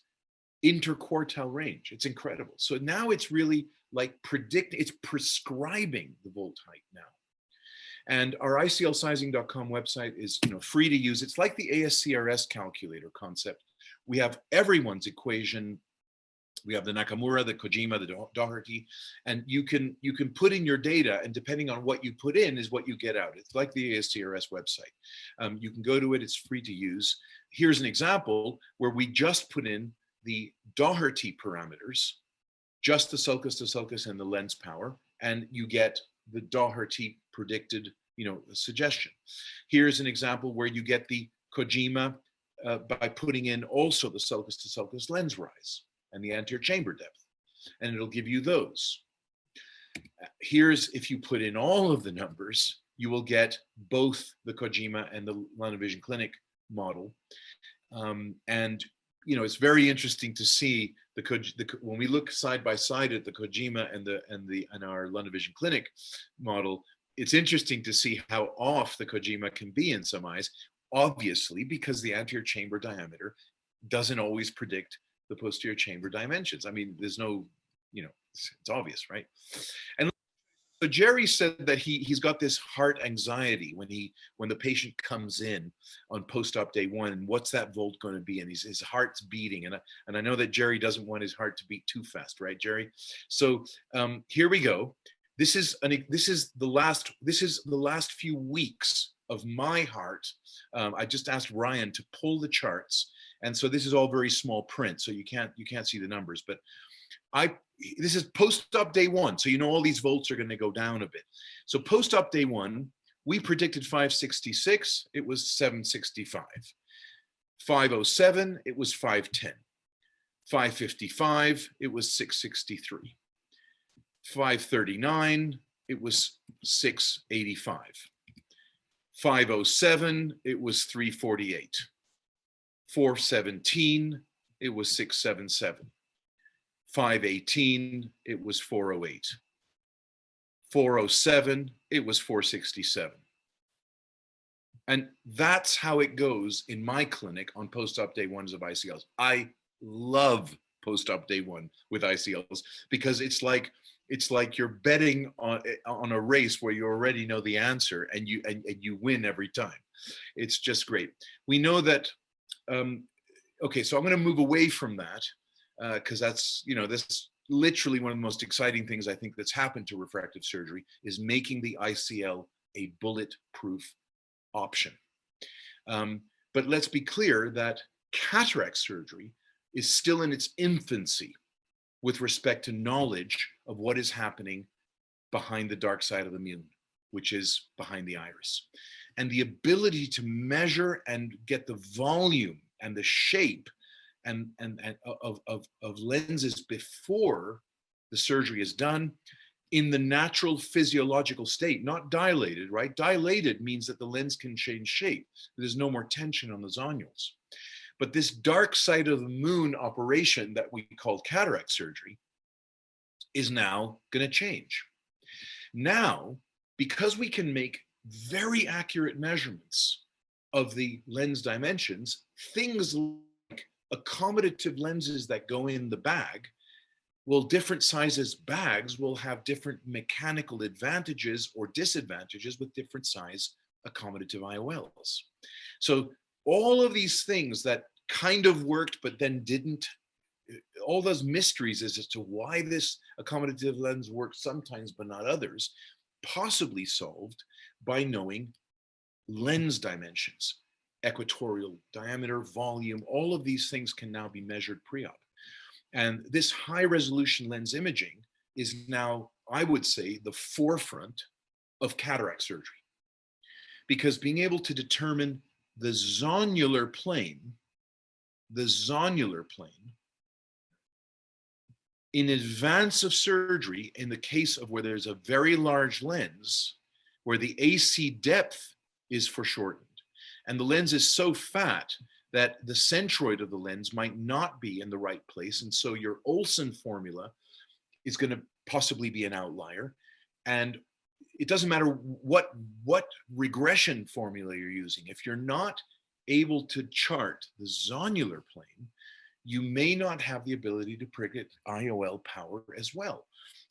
interquartile range, it's incredible. So now it's really like it's prescribing the volt height now. And our iclsizing.com website is free to use. It's like the ASCRS calculator concept. We have everyone's equation. We have the Nakamura, the Kojima, the Doherty, and you can put in your data, and depending on what you put in is what you get out. It's like the ASCRS website. You can go to it, it's free to use. Here's an example where we just put in the Doherty parameters, just the sulcus to sulcus and the lens power, and you get the Doherty predicted suggestion. Here's an example where you get the Kojima by putting in also the sulcus to sulcus lens rise and the anterior chamber depth, and it'll give you those. Here's, if you put in all of the numbers, you will get both the Kojima and the London Vision Clinic model. And it's very interesting to see when we look side by side at the Kojima and our London Vision Clinic model. It's interesting to see how off the Kojima can be in some eyes, obviously, because the anterior chamber diameter doesn't always predict the posterior chamber dimensions. I mean, there's no, it's obvious, right? And so Jerry said that he's got this heart anxiety when the patient comes in on post-op day one, and what's that volt going to be? And his heart's beating, and I know that Jerry doesn't want his heart to beat too fast, right, Jerry? So here we go. This is the last few weeks of my heart. I just asked Ryan to pull the charts, and so this is all very small print, so you can't see the numbers. But this is post-op day one, so all these volts are going to go down a bit. So post-op day one, we predicted 566. It was 765. 507. It was 510. 555. It was 663. 539, it was 685. 507, it was 348. 417, it was 677. 518, it was 408. 407, it was 467. And that's how it goes in my clinic on post-op day ones of ICLs. I love post-op day one with ICLs because it's like you're betting on a race where you already know the answer and you win every time. It's just great. We know that. Okay, so I'm going to move away from that because that's that's literally one of the most exciting things I think that's happened to refractive surgery is making the ICL a bulletproof option. But let's be clear that cataract surgery is still in its infancy with respect to knowledge of what is happening behind the dark side of the moon, which is behind the iris. And the ability to measure and get the volume and the shape and of lenses before the surgery is done in the natural physiological state, not dilated, right? Dilated means that the lens can change shape. There's no more tension on the zonules. But this dark side of the moon operation that we call cataract surgery is now going to change. Now, because we can make very accurate measurements of the lens dimensions, things like accommodative lenses that go in the bag, well, different sizes bags will have different mechanical advantages or disadvantages with different size accommodative IOLs. So all of these things that kind of worked but then didn't, all those mysteries as to why this accommodative lens works sometimes but not others, possibly solved by knowing lens dimensions, equatorial diameter, volume, all of these things can now be measured pre-op. And this high resolution lens imaging is now, I would say, the forefront of cataract surgery. Because being able to determine the zonular plane in advance of surgery, in the case of where there's a very large lens, where the AC depth is foreshortened, and the lens is so fat that the centroid of the lens might not be in the right place, and so your Olsen formula is going to possibly be an outlier. And it doesn't matter what regression formula you're using. If you're not able to chart the zonular plane, you may not have the ability to predict IOL power as well.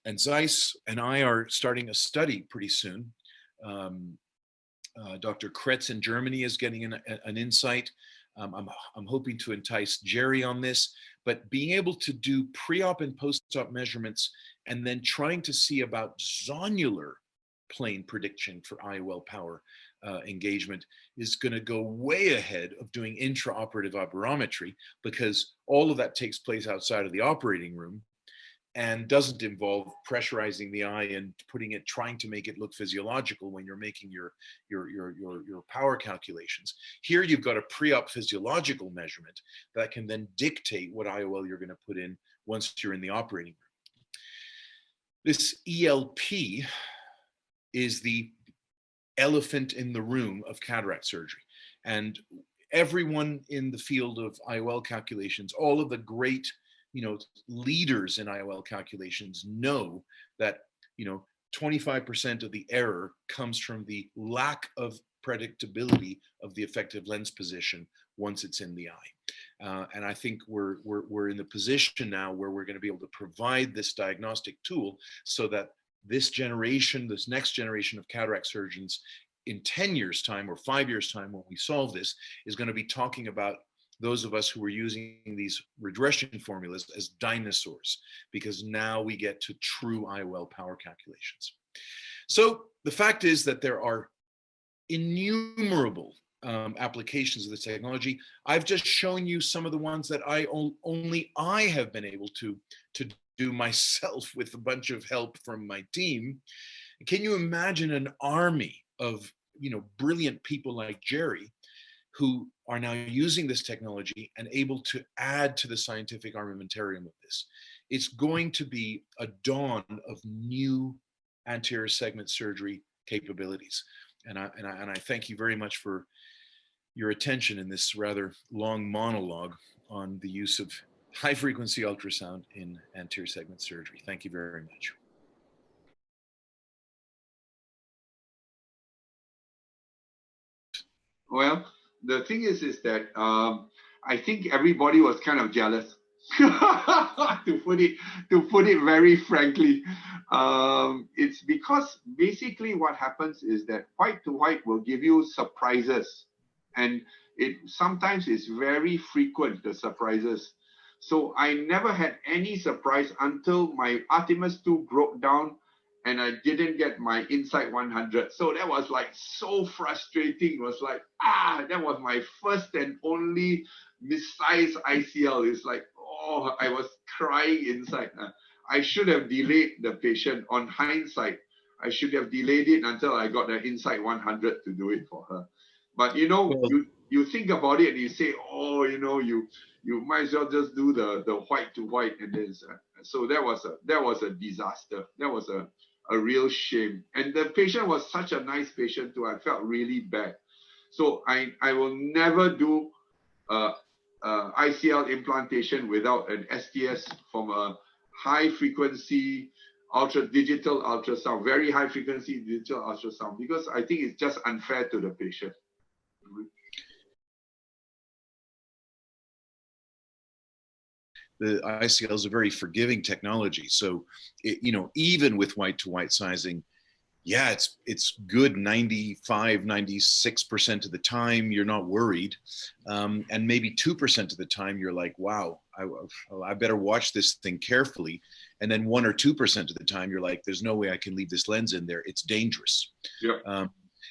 And Zeiss and I are starting a study pretty soon. Dr. Kretz in Germany is getting an insight. I'm hoping to entice Jerry on this, but being able to do pre-op and post-op measurements and then trying to see about zonular plane prediction for IOL power engagement is going to go way ahead of doing intraoperative aberrometry, because all of that takes place outside of the operating room and doesn't involve pressurizing the eye and trying to make it look physiological when you're making your power calculations. Here you've got a pre-op physiological measurement that can then dictate what IOL you're going to put in once you're in the operating room. This ELP is the elephant in the room of cataract surgery. And everyone in the field of IOL calculations, all of the great leaders in IOL calculations know that 25% of the error comes from the lack of predictability of the effective lens position once it's in the eye. And I think we're in the position now where we're going to be able to provide this diagnostic tool so that this next generation of cataract surgeons in 10 years time or 5 years time, when we solve this, is going to be talking about those of us who were using these regression formulas as dinosaurs, because now we get to true IOL power calculations. So the fact is that there are innumerable applications of this technology. I've just shown you some of the ones that only I have been able to do myself with a bunch of help from my team. Can you imagine an army of brilliant people like Jerry, who are now using this technology and able to add to the scientific armamentarium of this? It's going to be a dawn of new anterior segment surgery capabilities. And I thank you very much for your attention in this rather long monologue on the use of high frequency ultrasound in anterior segment surgery. Thank you very much. Well, the thing is that I think everybody was kind of jealous, to put it very frankly. It's because basically what happens is that white to white will give you surprises, and it sometimes is very frequent, the surprises. So I never had any surprise until my Artemis 2 broke down and I didn't get my Insight 100. So that was like so frustrating. It was like, that was my first and only missized ICL. It's like, oh, I was crying inside. I should have delayed the patient. On hindsight, I should have delayed it until I got the Insight 100 to do it for her. But you think about it and you say, oh, you might as well just do the white to white, and then so that was a disaster. That was a real shame. And the patient was such a nice patient too. I felt really bad. So I will never do ICL implantation without an STS from a high frequency digital ultrasound, very high frequency digital ultrasound, because I think it's just unfair to the patient. The ICL is a very forgiving technology. So, even with white to white sizing, yeah, it's good 95, 96% of the time, you're not worried. And maybe 2% of the time, you're like, wow, I better watch this thing carefully. And then 1 or 2% of the time, you're like, there's no way I can leave this lens in there. It's dangerous. Yeah.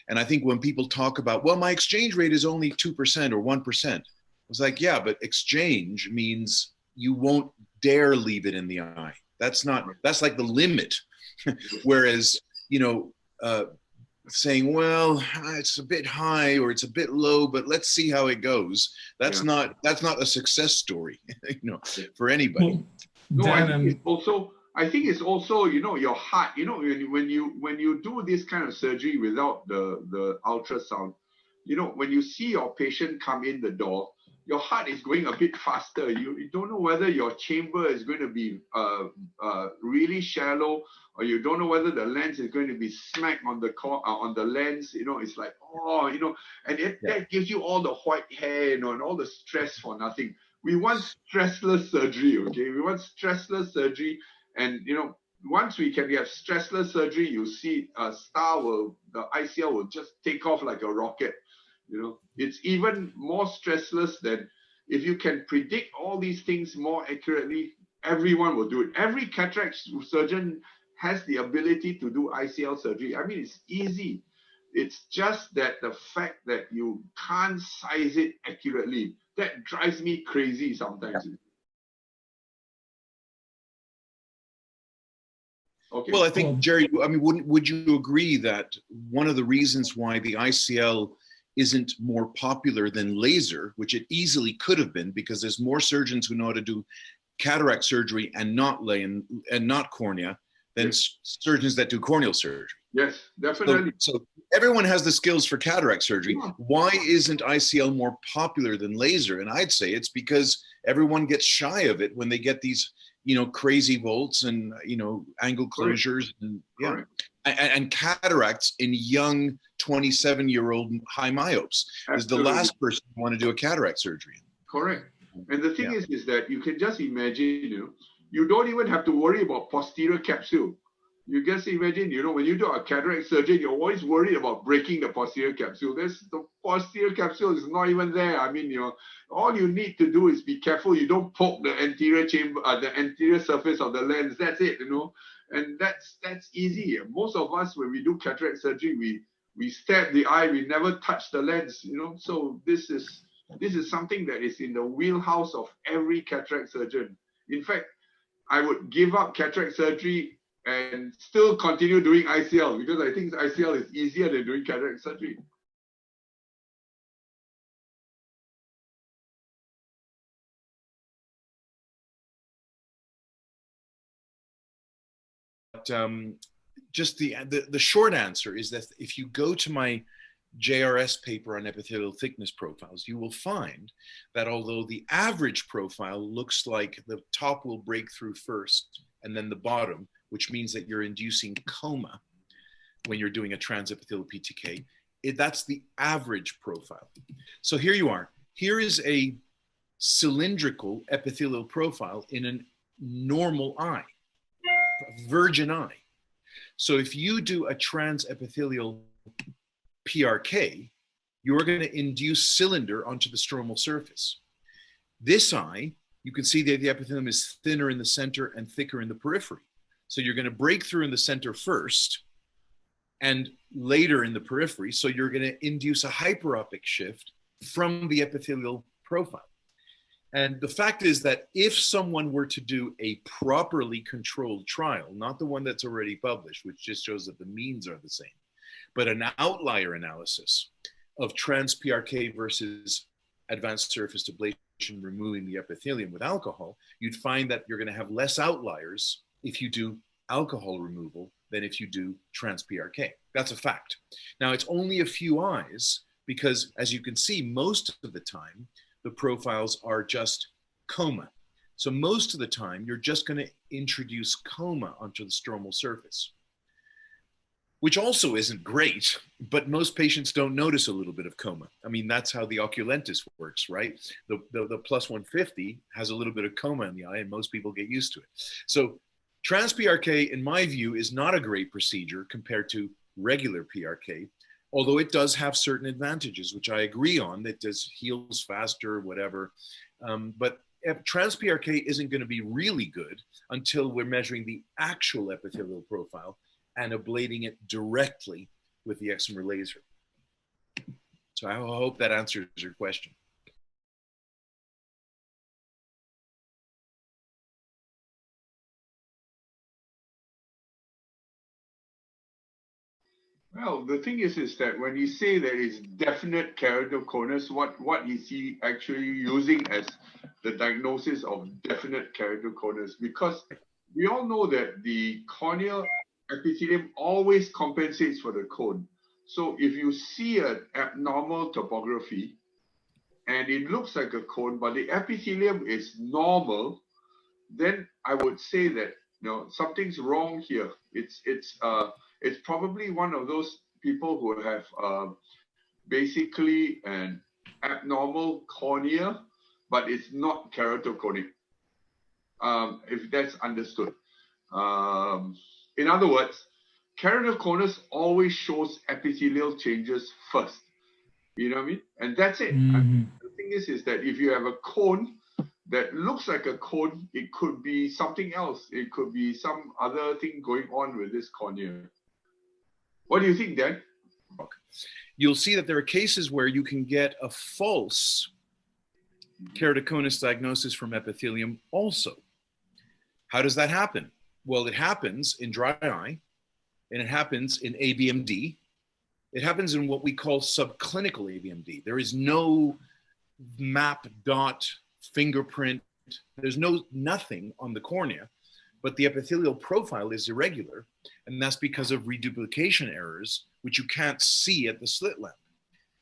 And I think when people talk about, well, my exchange rate is only 2% or 1%, I was like, yeah, but exchange means you won't dare leave it in the eye. That's like the limit. Whereas, saying, well, it's a bit high or it's a bit low, but let's see how it goes. That's not a success story, for anybody. No, I think it's also, your heart, when you do this kind of surgery without the ultrasound, when you see your patient come in the door, your heart is going a bit faster. You don't know whether your chamber is going to be really shallow or you don't know whether the lens is going to be smack on the on the lens. You know, it's like, oh, you know, and that gives you all the white hair, you know, and all the stress for nothing. We want stressless surgery, okay? We want stressless surgery, and you know, once we can get stressless surgery, you see the ICL will just take off like a rocket. You know, it's even more stressless than if you can predict all these things more accurately, everyone will do it. Every cataract surgeon has the ability to do ICL surgery. I mean, it's easy. It's just that the fact that you can't size it accurately, that drives me crazy sometimes. Okay. Well, I think, Jerry, I mean, would you agree that one of the reasons why the ICL isn't more popular than laser, which it easily could have been, because there's more surgeons who know how to do cataract surgery and not cornea than surgeons that do corneal surgery? Yes, definitely. So everyone has the skills for cataract surgery. Yeah. Why isn't ICL more popular than laser? And I'd say it's because everyone gets shy of it when they get these, you know, crazy volts and, you know, angle closures. And, yeah. And cataracts in young 27-year-old high myopes is the last person you want to do a cataract surgery. Correct. And the thing is that you can just imagine, you know, you don't even have to worry about posterior capsule. You just imagine, you know, when you do a cataract surgery, you're always worried about breaking the posterior capsule. The posterior capsule is not even there. I mean, you know, all you need to do is be careful. You don't poke the anterior chamber, the anterior surface of the lens. That's it, you know. And that's easy. Most of us, when we do cataract surgery, we stab the eye. We never touch the lens, you know. So this is something that is in the wheelhouse of every cataract surgeon. In fact, I would give up cataract surgery and still continue doing ICL, because I think ICL is easier than doing cataract surgery. But just the short answer is that if you go to my JRS paper on epithelial thickness profiles, you will find that although the average profile looks like the top will break through first and then the bottom, which means that you're inducing coma when you're doing a transepithelial PTK, that's the average profile. So here you are. Here is a cylindrical epithelial profile in a normal eye, a virgin eye. So if you do a transepithelial PRK, you're going to induce cylinder onto the stromal surface. This eye, you can see that the epithelium is thinner in the center and thicker in the periphery. So you're going to break through in the center first and later in the periphery. So you're going to induce a hyperopic shift from the epithelial profile. And the fact is that if someone were to do a properly controlled trial, not the one that's already published, which just shows that the means are the same, but an outlier analysis of trans-PRK versus advanced surface ablation removing the epithelium with alcohol, you'd find that you're going to have less outliers if you do alcohol removal than if you do trans-PRK. That's a fact. Now, it's only a few eyes because, as you can see, most of the time, the profiles are just coma. So most of the time, you're just going to introduce coma onto the stromal surface, which also isn't great, but most patients don't notice a little bit of coma. I mean, that's how the oculentis works, right? The plus 150 has a little bit of coma in the eye, and most people get used to it. So trans-PRK, in my view, is not a great procedure compared to regular PRK, although it does have certain advantages, which I agree on. It does heals faster, whatever. But trans-PRK isn't going to be really good until we're measuring the actual epithelial profile and ablating it directly with the excimer laser. So I hope that answers your question. Well, the thing is that when you say there is definite keratoconus, what is he actually using as the diagnosis of definite keratoconus? Because we all know that the corneal epithelium always compensates for the cone. So if you see an abnormal topography and it looks like a cone, but the epithelium is normal, then I would say that Something's wrong here. It's probably one of those people who have basically an abnormal cornea, but it's not keratoconus. If that's understood. In other words, keratoconus always shows epithelial changes first. You know what I mean? And that's it. Mm-hmm. The thing is that if you have a cone that looks like a cone, it could be something else. It could be some other thing going on with this cornea. What do you think, Dan? You'll see that there are cases where you can get a false keratoconus diagnosis from epithelium also. How does that happen? Well, it happens in dry eye, and it happens in ABMD. It happens in what we call subclinical ABMD. There is no map, dot, fingerprint. There's nothing on the cornea, but the epithelial profile is irregular, and that's because of reduplication errors, which you can't see at the slit lamp.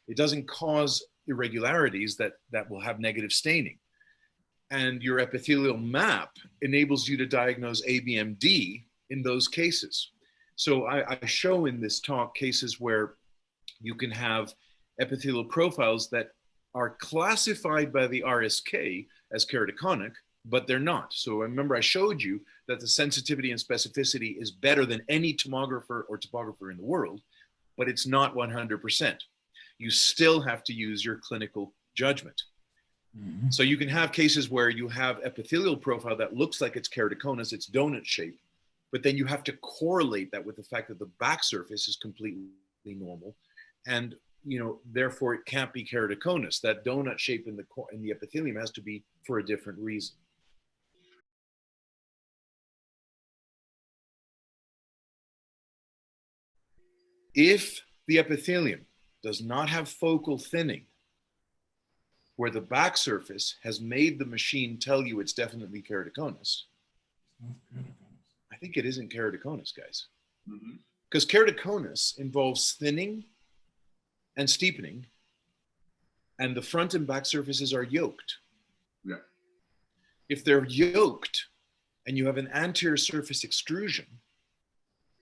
It doesn't cause irregularities that will have negative staining. And your epithelial map enables you to diagnose ABMD in those cases. So I show in this talk cases where you can have epithelial profiles that are classified by the RSK as keratoconic, but they're not. So remember, I showed you that the sensitivity and specificity is better than any tomographer or topographer in the world, but it's not 100%. You still have to use your clinical judgment. Mm-hmm. So you can have cases where you have epithelial profile that looks like it's keratoconus, it's donut shaped, but then you have to correlate that with the fact that the back surface is completely normal, and therefore it can't be keratoconus. That donut shape in the epithelium has to be for a different reason. If the epithelium does not have focal thinning, where the back surface has made the machine tell you it's definitely keratoconus, I think it isn't keratoconus, guys. Because keratoconus involves thinning and steepening, and the front and back surfaces are yoked. Yeah. If they're yoked and you have an anterior surface extrusion,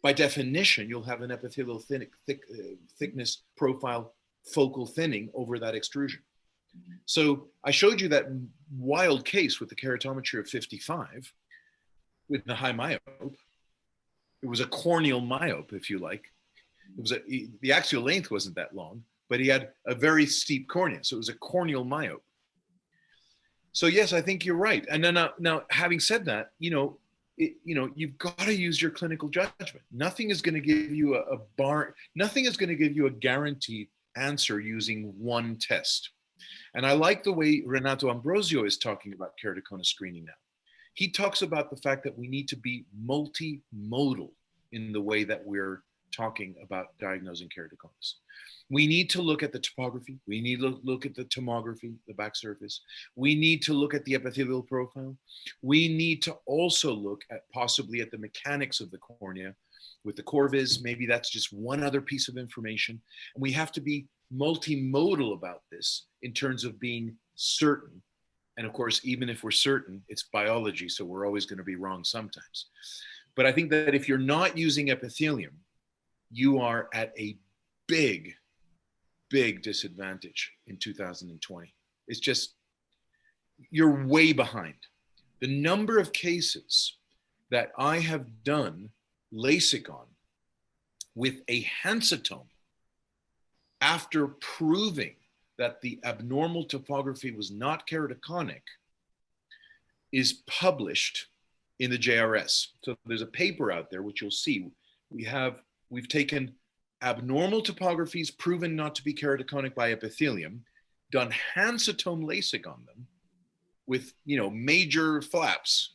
by definition, you'll have an epithelial thickness profile focal thinning over that extrusion. So I showed you that wild case with the keratometry of 55 with the high myope. It was a corneal myope, if you like. The axial length wasn't that long, but he had a very steep cornea. So it was a corneal myope. So yes, I think you're right. And then now having said that, you've got to use your clinical judgment. Nothing is going to give you nothing is going to give you a guaranteed answer using one test. And I like the way Renato Ambrosio is talking about keratoconus screening now. He talks about the fact that we need to be multimodal in the way that we're talking about diagnosing keratoconus. We need to look at the topography. We need to look at the tomography, the back surface. We need to look at the epithelial profile. We need to also look at possibly at the mechanics of the cornea with the corvis. Maybe that's just one other piece of information. And we have to be multimodal about this in terms of being certain. And of course, even if we're certain, it's biology, so we're always going to be wrong sometimes. But I think that if you're not using epithelium, you are at a big disadvantage in 2020. It's just, you're way behind. The number of cases that I have done LASIK on with a Hansatome after proving that the abnormal topography was not keratoconic is published in the JRS. So there's a paper out there, which you'll see. We've taken abnormal topographies proven not to be keratoconic by epithelium, done Hansatome LASIK on them with major flaps,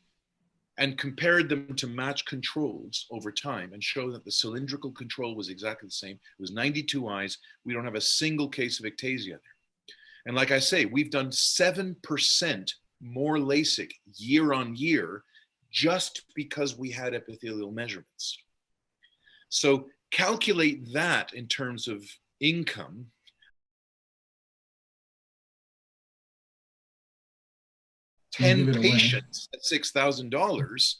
and compared them to match controls over time and show that the cylindrical control was exactly the same. It was 92 eyes. We don't have a single case of ectasia there. And like I say, we've done 7% more LASIK year on year just because we had epithelial measurements. So calculate that in terms of income. Ten patients at $6,000.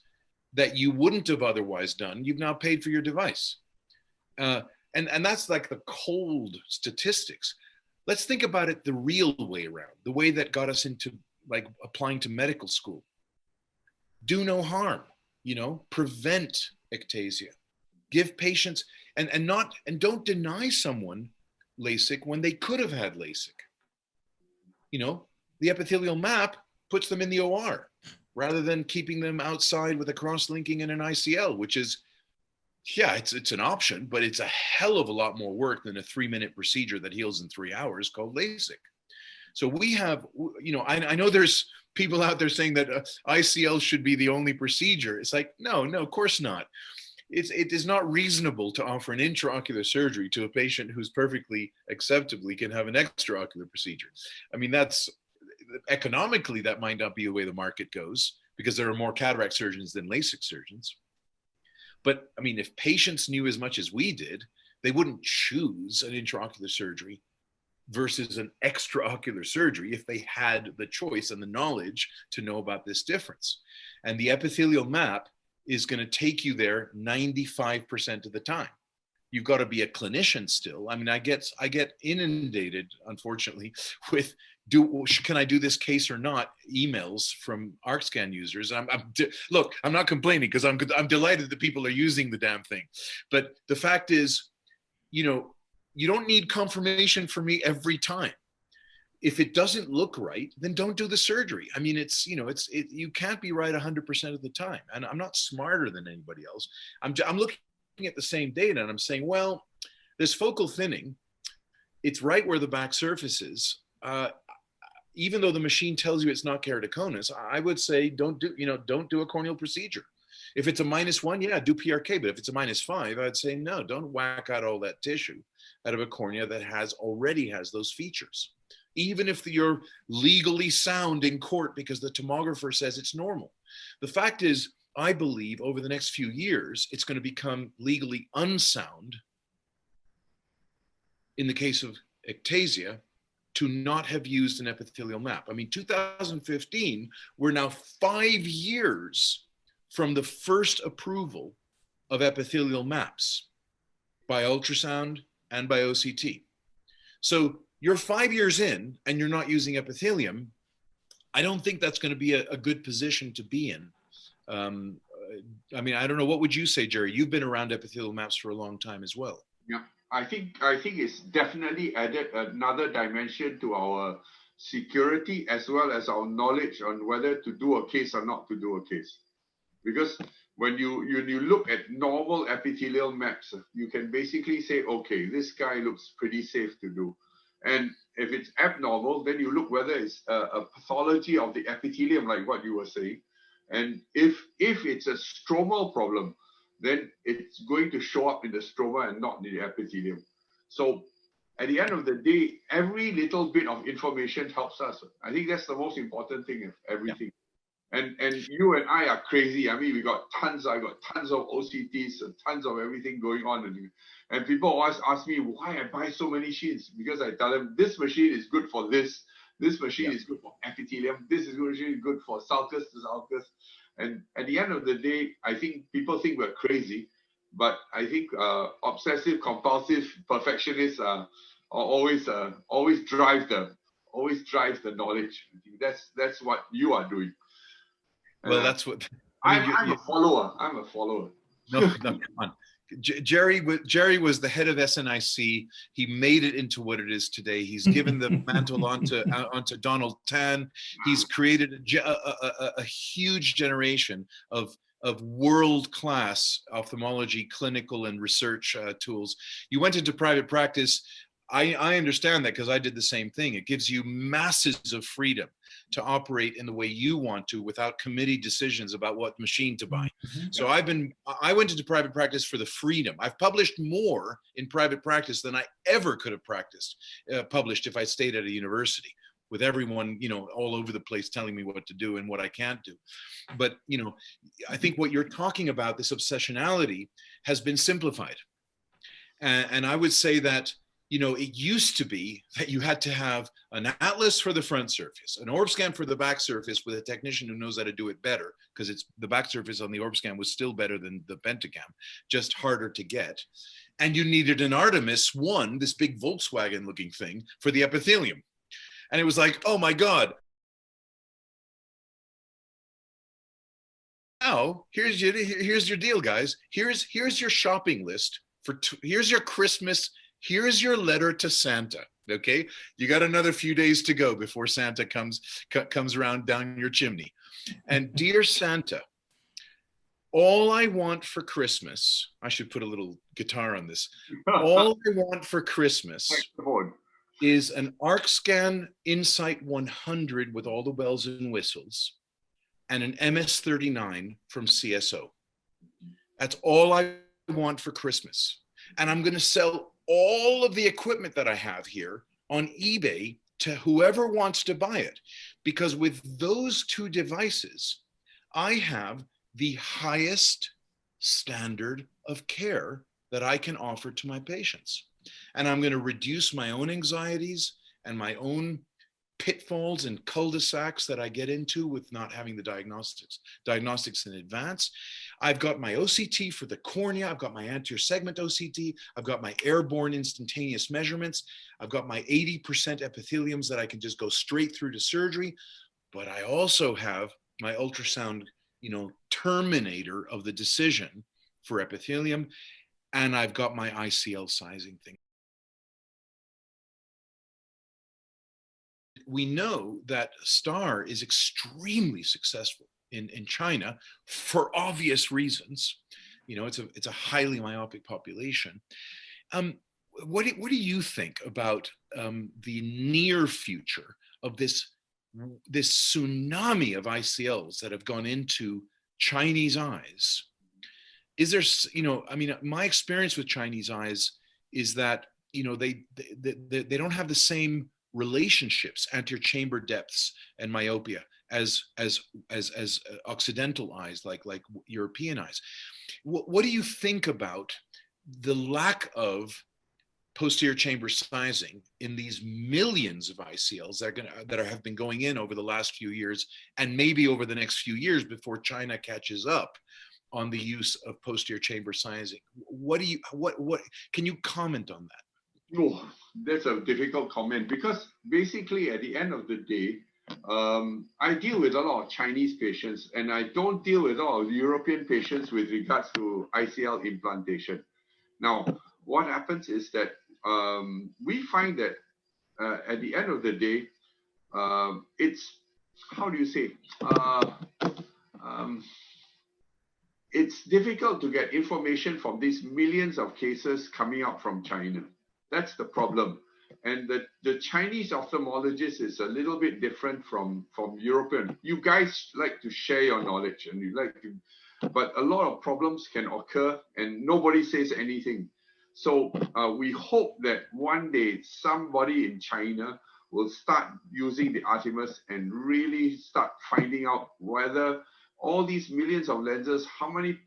that you wouldn't have otherwise done, you've now paid for your device. And that's like the cold statistics. Let's think about it the real way around, the way that got us into like applying to medical school. Do no harm, prevent ectasia, give patients, and don't deny someone LASIK when they could have had LASIK. The epithelial map puts them in the OR rather than keeping them outside with a cross-linking and an ICL, which is, yeah, it's an option, but it's a hell of a lot more work than a 3-minute procedure that heals in 3 hours called LASIK. So we have, I know there's people out there saying that ICL should be the only procedure. It's like, no, of course not. It is not reasonable to offer an intraocular surgery to a patient who's perfectly acceptably can have an extraocular procedure. I mean, that's economically, that might not be the way the market goes because there are more cataract surgeons than LASIK surgeons. But I mean, if patients knew as much as we did, they wouldn't choose an intraocular surgery versus an extraocular surgery if they had the choice and the knowledge to know about this difference. And the epithelial map is going to take you there 95% of the time. You've got to be a clinician still. I mean, I get inundated, unfortunately, with can I do this case or not emails from ArcScan users. Look, I'm not complaining because I'm delighted that people are using the damn thing. But the fact is, you don't need confirmation from me every time. If it doesn't look right, then don't do the surgery. I mean, you can't be right 100% of the time. And I'm not smarter than anybody else. I'm looking at the same data and I'm saying, well, this focal thinning, it's right where the back surface is. Even though the machine tells you it's not keratoconus, I would say don't do a corneal procedure. If it's a -1, yeah, do PRK. But if it's a -5, I'd say no, don't whack out all that tissue out of a cornea that already has those features. Even if you're legally sound in court because the tomographer says it's normal. The fact is, I believe over the next few years, it's going to become legally unsound in the case of ectasia to not have used an epithelial map. I mean, 2015, we're now 5 years from the first approval of epithelial maps by ultrasound and by OCT. So you're 5 years in and you're not using epithelium. I don't think that's going to be a good position to be in. I mean, I don't know. What would you say, Jerry? You've been around epithelial maps for a long time as well. Yeah, I think it's definitely added another dimension to our security as well as our knowledge on whether to do a case or not to do a case. Because when you look at normal epithelial maps, you can basically say, okay, this guy looks pretty safe to do. And if it's abnormal, then you look whether it's a pathology of the epithelium, like what you were saying. And if it's a stromal problem, then it's going to show up in the stroma and not in the epithelium. So at the end of the day, every little bit of information helps us. I think that's the most important thing of everything. Yeah. And you and I are crazy. I mean, I got tons of OCTs, tons of everything going on. And people always ask me why I buy so many machines, because I tell them this machine is good for this. This machine is good for epithelium. This machine is good for sulcus to sulcus. And at the end of the day, I think people think we're crazy, but I think obsessive compulsive perfectionists are always drive the knowledge. I think that's what you are doing. Well, that's what I'm a follower. I'm a follower. No, come on. Jerry was the head of SNIC. He made it into what it is today. He's given the mantle onto Donald Tan. He's created a huge generation of world-class ophthalmology, clinical and research tools. You went into private practice. I understand that because I did the same thing. It gives you masses of freedom to operate in the way you want to without committee decisions about what machine to buy. So I went into private practice for the freedom. I've published more in private practice than I ever could have published if I stayed at a university with everyone, all over the place telling me what to do and what I can't do. But, I think what you're talking about, this obsessionality, has been simplified. And I would say that it used to be that you had to have an atlas for the front surface, an ArcScan for the back surface with a technician who knows how to do it better, because it's the back surface on the ArcScan was still better than the Pentacam, just harder to get. And you needed an Artemis 1, this big Volkswagen looking thing, for the epithelium. And it was like, oh my God. Now, here's your deal, guys. Here's your shopping list here's your Christmas. Here's your letter to Santa. Okay, you got another few days to go before Santa comes around down your chimney. And dear Santa, all I want for Christmas, I should put a little guitar on this. All I want for Christmas is an ArcScan Insight 100 with all the bells and whistles, and an MS-39 from CSO. That's all I want for Christmas. And I'm going to sell all of the equipment that I have here on eBay to whoever wants to buy it. Because with those two devices, I have the highest standard of care that I can offer to my patients. And I'm going to reduce my own anxieties and my own pitfalls and cul-de-sacs that I get into with not having the diagnostics in advance. I've got my OCT for the cornea. I've got my anterior segment OCT. I've got my airborne instantaneous measurements. I've got my 80% epitheliums that I can just go straight through to surgery. But I also have my ultrasound, terminator of the decision for epithelium. And I've got my ICL sizing thing. We know that STAR is extremely successful in China for obvious reasons. It's a highly myopic population. What do you think about the near future of this tsunami of ICLs that have gone into Chinese eyes? Is there, my experience with Chinese eyes is that, they don't have the same relationships, anterior chamber depths and myopia as Occidental eyes, like European eyes. What do you think about the lack of posterior chamber sizing in these millions of ICLs that have been going in over the last few years, and maybe over the next few years before China catches up on the use of posterior chamber sizing? What can you comment on that? Oh, that's a difficult comment, because basically at the end of the day, I deal with a lot of Chinese patients, and I don't deal with a lot of European patients with regards to ICL implantation. Now, what happens is that we find that at the end of the day, it's, how do you say, it's difficult to get information from these millions of cases coming out from China. That's the problem. And the Chinese ophthalmologist is a little bit different from European. You guys like to share your knowledge, and you like to, but a lot of problems can occur and nobody says anything. So we hope that one day somebody in China will start using the Artemis and really start finding out whether all these millions of lenses, how many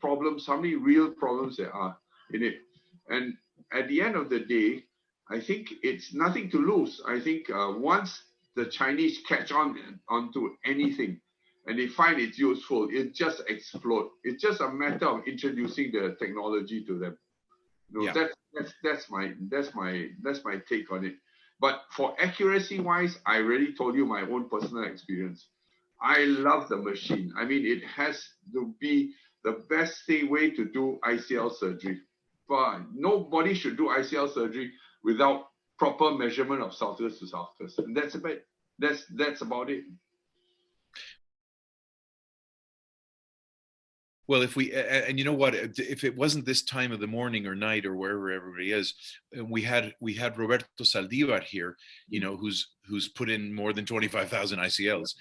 real problems there are in it. And at the end of the day, I think it's nothing to lose. I think once the Chinese catch onto anything and they find it's useful, it just explodes. It's just a matter of introducing the technology to them. That's my take on it. But for accuracy wise, I already told you my own personal experience. I love the machine. I mean, it has to be the best way to do ICL surgery. But nobody should do ICL surgery without proper measurement of sulcus to sulcus. And that's about it. Well, and you know what, if it wasn't this time of the morning or night or wherever everybody is, we had Roberto Saldivar here, who's put in more than 25,000 ICLs.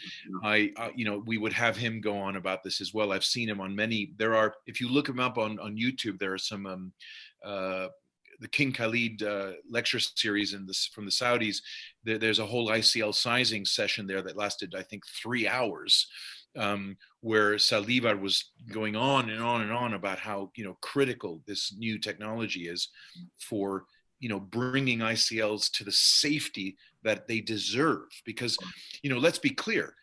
We would have him go on about this as well. I've seen him on many. If you look him up on YouTube, there are some the King Khalid lecture series from the Saudis. There's a whole ICL sizing session there that lasted, I think, 3 hours. Where Saldivar was going on and on and on about how critical this new technology is for bringing ICLs to the safety that they deserve. Because, let's be clear,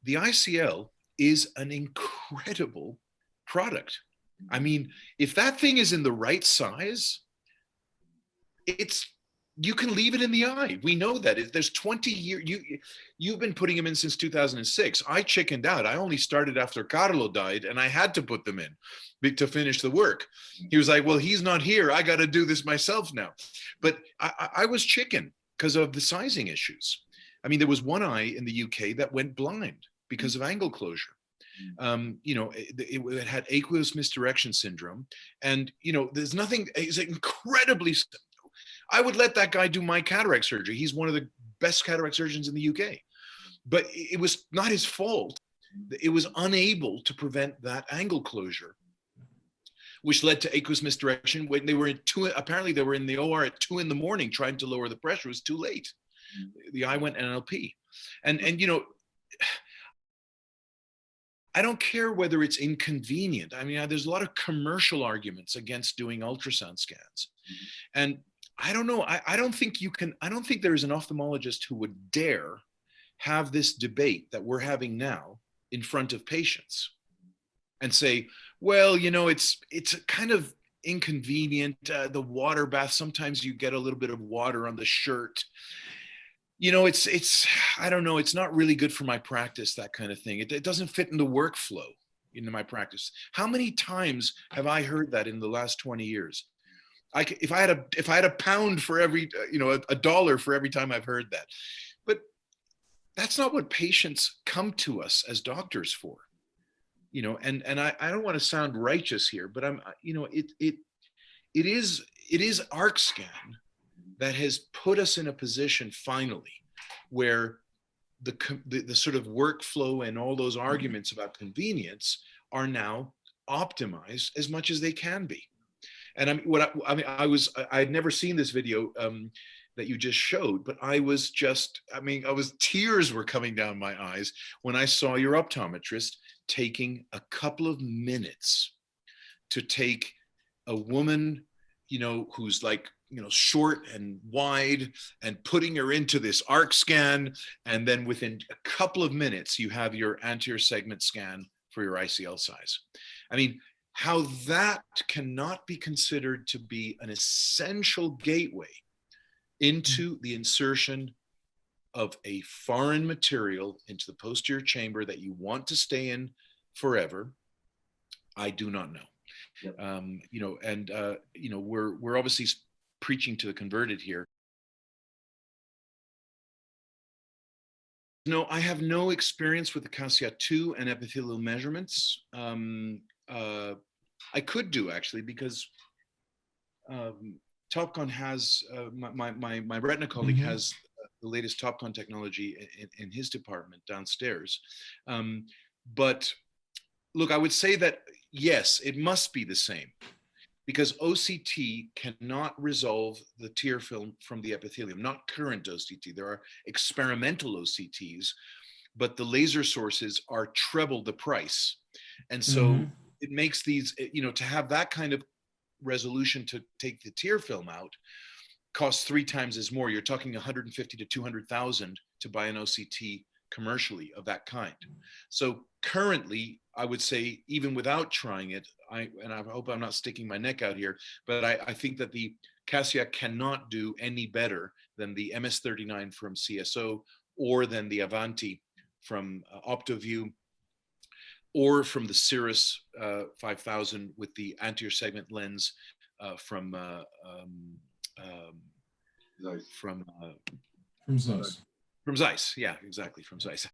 the ICL is an incredible product. I mean, if that thing is in the right size, you can leave it in the eye. We know that. There's 20 years. You've been putting them in since 2006. I chickened out. I only started after Carlo died, and I had to put them in to finish the work. He was like, well, he's not here. I got to do this myself now. But I was chicken because of the sizing issues. I mean, there was one eye in the UK that went blind because of angle closure. It had aqueous misdirection syndrome. And, there's nothing, it's incredibly, I would let that guy do my cataract surgery. He's one of the best cataract surgeons in the UK. But it was not his fault. It was unable to prevent that angle closure, which led to aqueous misdirection. When they were apparently they were in the OR at 2 a.m. trying to lower the pressure. It was too late. The eye went NLP. And I don't care whether it's inconvenient. I mean, there's a lot of commercial arguments against doing ultrasound scans. And I don't know. I don't think there's an ophthalmologist who would dare have this debate that we're having now in front of patients and say, well, it's kind of inconvenient. The water bath, sometimes you get a little bit of water on the shirt. I don't know. It's not really good for my practice, that kind of thing. It doesn't fit in the workflow into my practice. How many times have I heard that in the last 20 years? If I had a pound for every, a dollar for every time I've heard that. But that's not what patients come to us as doctors for, and I don't want to sound righteous here, but it is ArcScan that has put us in a position finally where the sort of workflow and all those arguments about convenience are now optimized as much as they can be. And I had never seen this video that you just showed, but tears were coming down my eyes when I saw your optometrist taking a couple of minutes to take a woman, who's like, short and wide, and putting her into this ArcScan. And then within a couple of minutes, you have your anterior segment scan for your ICL size. I mean, how that cannot be considered to be an essential gateway into the insertion of a foreign material into the posterior chamber that you want to stay in forever, I do not know. Yep. We're obviously preaching to the converted here. No, I have no experience with the CASIA 2 and epithelial measurements. I could do, actually, because Topcon has, my retina colleague has the latest Topcon technology in his department downstairs. But look, I would say that, yes, it must be the same, because OCT cannot resolve the tear film from the epithelium, not current OCT. There are experimental OCTs, but the laser sources are treble the price. And so it makes these, to have that kind of resolution to take the tear film out costs 3 times as more. You're talking 150 to 200,000 to buy an OCT commercially of that kind. So currently, I would say, even without trying it, and I hope I'm not sticking my neck out here, but I think that the CASIA cannot do any better than the MS39 from CSO, or than the Avanti from Optoview, or from the Cirrus 5000 with the anterior segment lens from Zeiss. From Zeiss, yeah, exactly, from Zeiss.